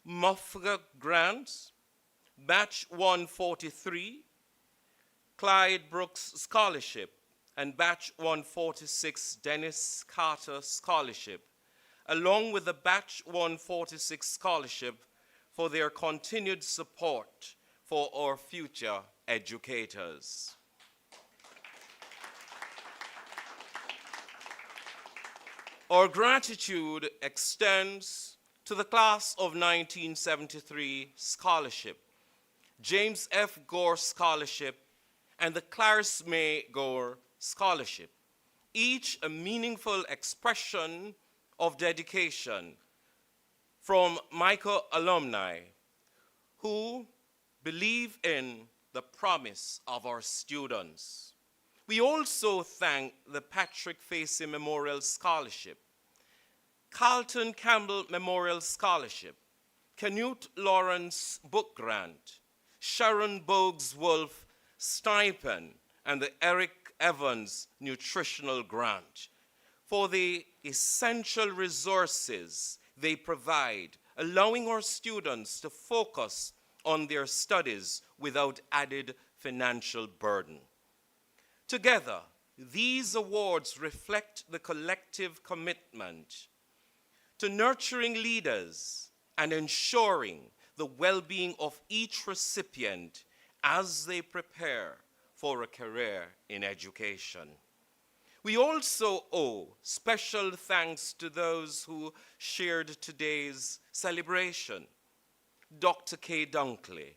MUFGA Grants, Batch 143, Clyde Brooks Scholarship, and Batch 146 Dennis Carter Scholarship, along with the Batch 146 Scholarship for their continued support for our future educators. Our gratitude extends to the Class of 1973 Scholarship, James F. Gore Scholarship, and the Clarice May Gore Scholarship, each a meaningful expression of dedication from Mico alumni who believe in the promise of our students. We also thank the Patrick Facey Memorial Scholarship, Carlton Campbell Memorial Scholarship, Canute Lawrence Book Grant, Sharon Bogues Wolf Stipend, and the Eric Evans Nutritional Grant for the essential resources they provide, allowing our students to focus on their studies without added financial burden. Together, these awards reflect the collective commitment to nurturing leaders and ensuring the well-being of each recipient as they prepare for a career in education. We also owe special thanks to those who shared today's celebration. Dr. Kay Dunkley,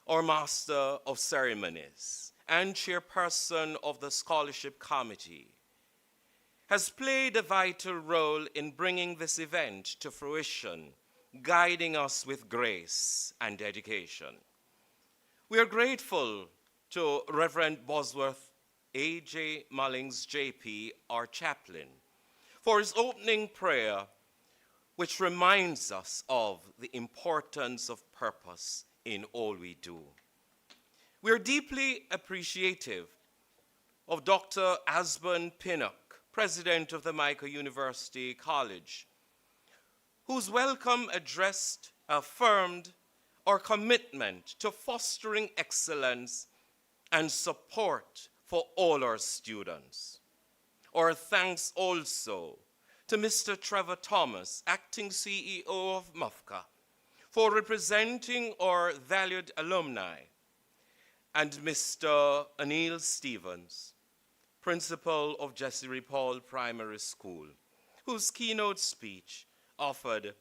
our Master of Ceremonies and Chairperson of the Scholarship Committee, has played a vital role in bringing this event to fruition, guiding us with grace and dedication. We are grateful to Reverend Bosworth A.J. Mullings, J.P., our chaplain, for his opening prayer, which reminds us of the importance of purpose in all we do. We are deeply appreciative of Dr. Asburn Pinnock, President of the Mico University College, whose welcome address affirmed our commitment to fostering excellence and support for all our students. Our thanks also to Mr. Trevor Thomas, Acting CEO of MUFGA, for representing our valued alumni, and Mr. Anil Stevens, Principal of Jesse Paul Primary School, whose keynote speech offered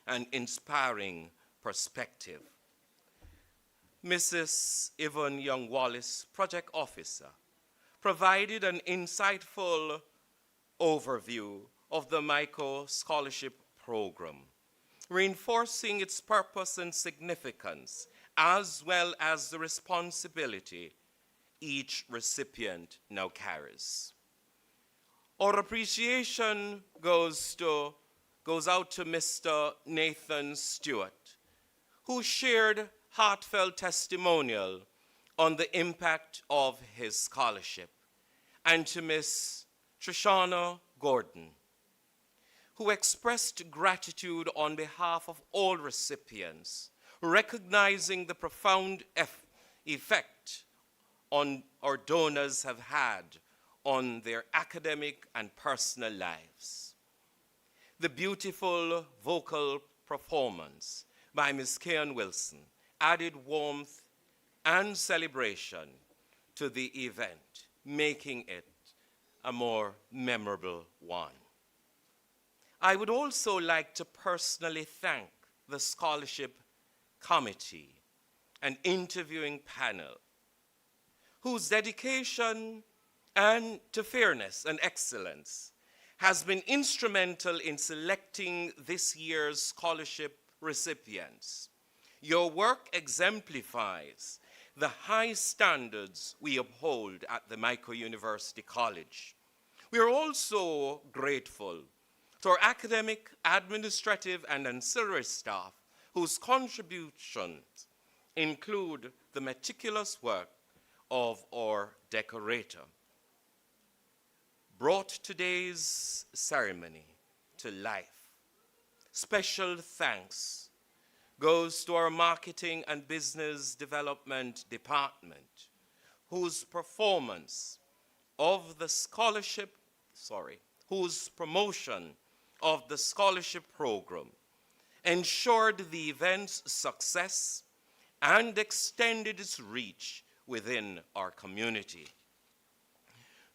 an inspiring perspective. Mrs. Yvonne Young-Wallace, Project Officer, provided an insightful overview of the Mico Scholarship Program, reinforcing its purpose and significance, as well as the responsibility each recipient now carries. Our appreciation goes out to Mr. Nathan Stewart, who shared heartfelt testimonial on the impact of his scholarship, and to Ms. Trishana Gordon, who expressed gratitude on behalf of all recipients, recognizing the profound effect our donors have had on their academic and personal lives. The beautiful vocal performance by Ms. Keon Wilson added warmth and celebration to the event, making it a more memorable one. I would also like to personally thank the Scholarship Committee and interviewing panel, whose dedication and to fairness and excellence has been instrumental in selecting this year's scholarship recipients. Your work exemplifies the high standards we uphold at the Mico University College. We are also grateful to our academic, administrative, and ancillary staff whose contributions include the meticulous work of our decorator, brought today's ceremony to life. Special thanks goes to our marketing and business development department, whose performance of the scholarship, whose promotion of the scholarship program ensured the event's success and extended its reach within our community.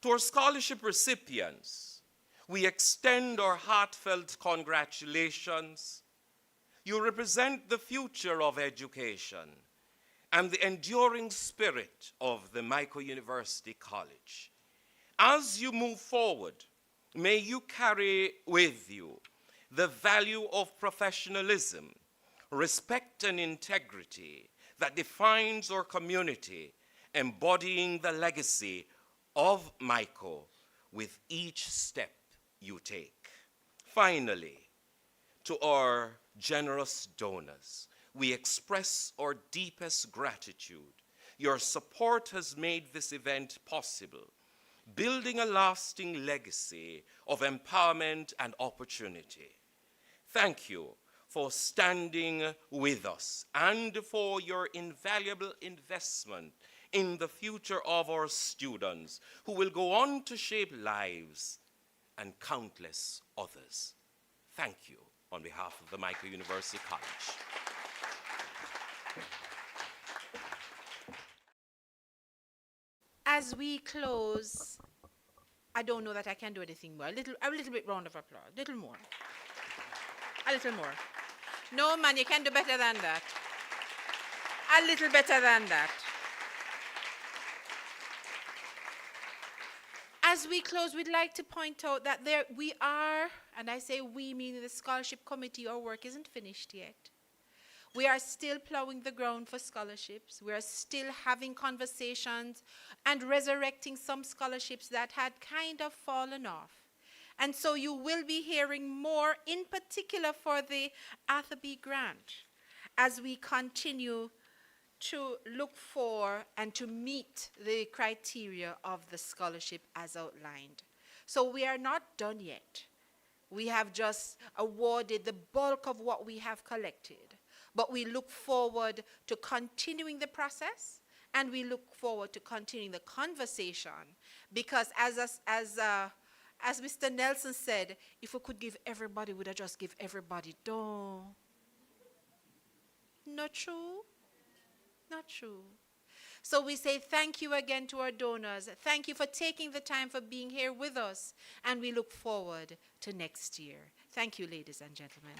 To our scholarship recipients, we extend our heartfelt congratulations. You represent the future of education and the enduring spirit of the Mico University College. As you move forward, may you carry with you the value of professionalism, respect, and integrity that defines our community, embodying the legacy of Mico with each step you take. Finally, to our generous donors, we express our deepest gratitude. Your support has made this event possible, building a lasting legacy of empowerment and opportunity. Thank you for standing with us and for your invaluable investment in the future of our students, who will go on to shape lives and countless others. Thank you on behalf of the Mico University College. As we close, I don't know that I can do anything more. A little bit round of applause. Little more. A little more. No, man, you can do better than that. A little better than that. As we close, we'd like to point out that we are, and I say we meaning the scholarship committee, our work isn't finished yet. We are still plowing the ground for scholarships. We are still having conversations and resurrecting some scholarships that had kind of fallen off. And so you will be hearing more, in particular for the Arthur B. Grant, as we continue to look for and to meet the criteria of the scholarship as outlined. So we are not done yet. We have just awarded the bulk of what we have collected. But we look forward to continuing the process, and we look forward to continuing the conversation, because as Mr. Nelson said, if we could give everybody, we'd have just give everybody. Don't. Not true? Not true. So we say thank you again to our donors. Thank you for taking the time, for being here with us, and we look forward to next year. Thank you, ladies and gentlemen.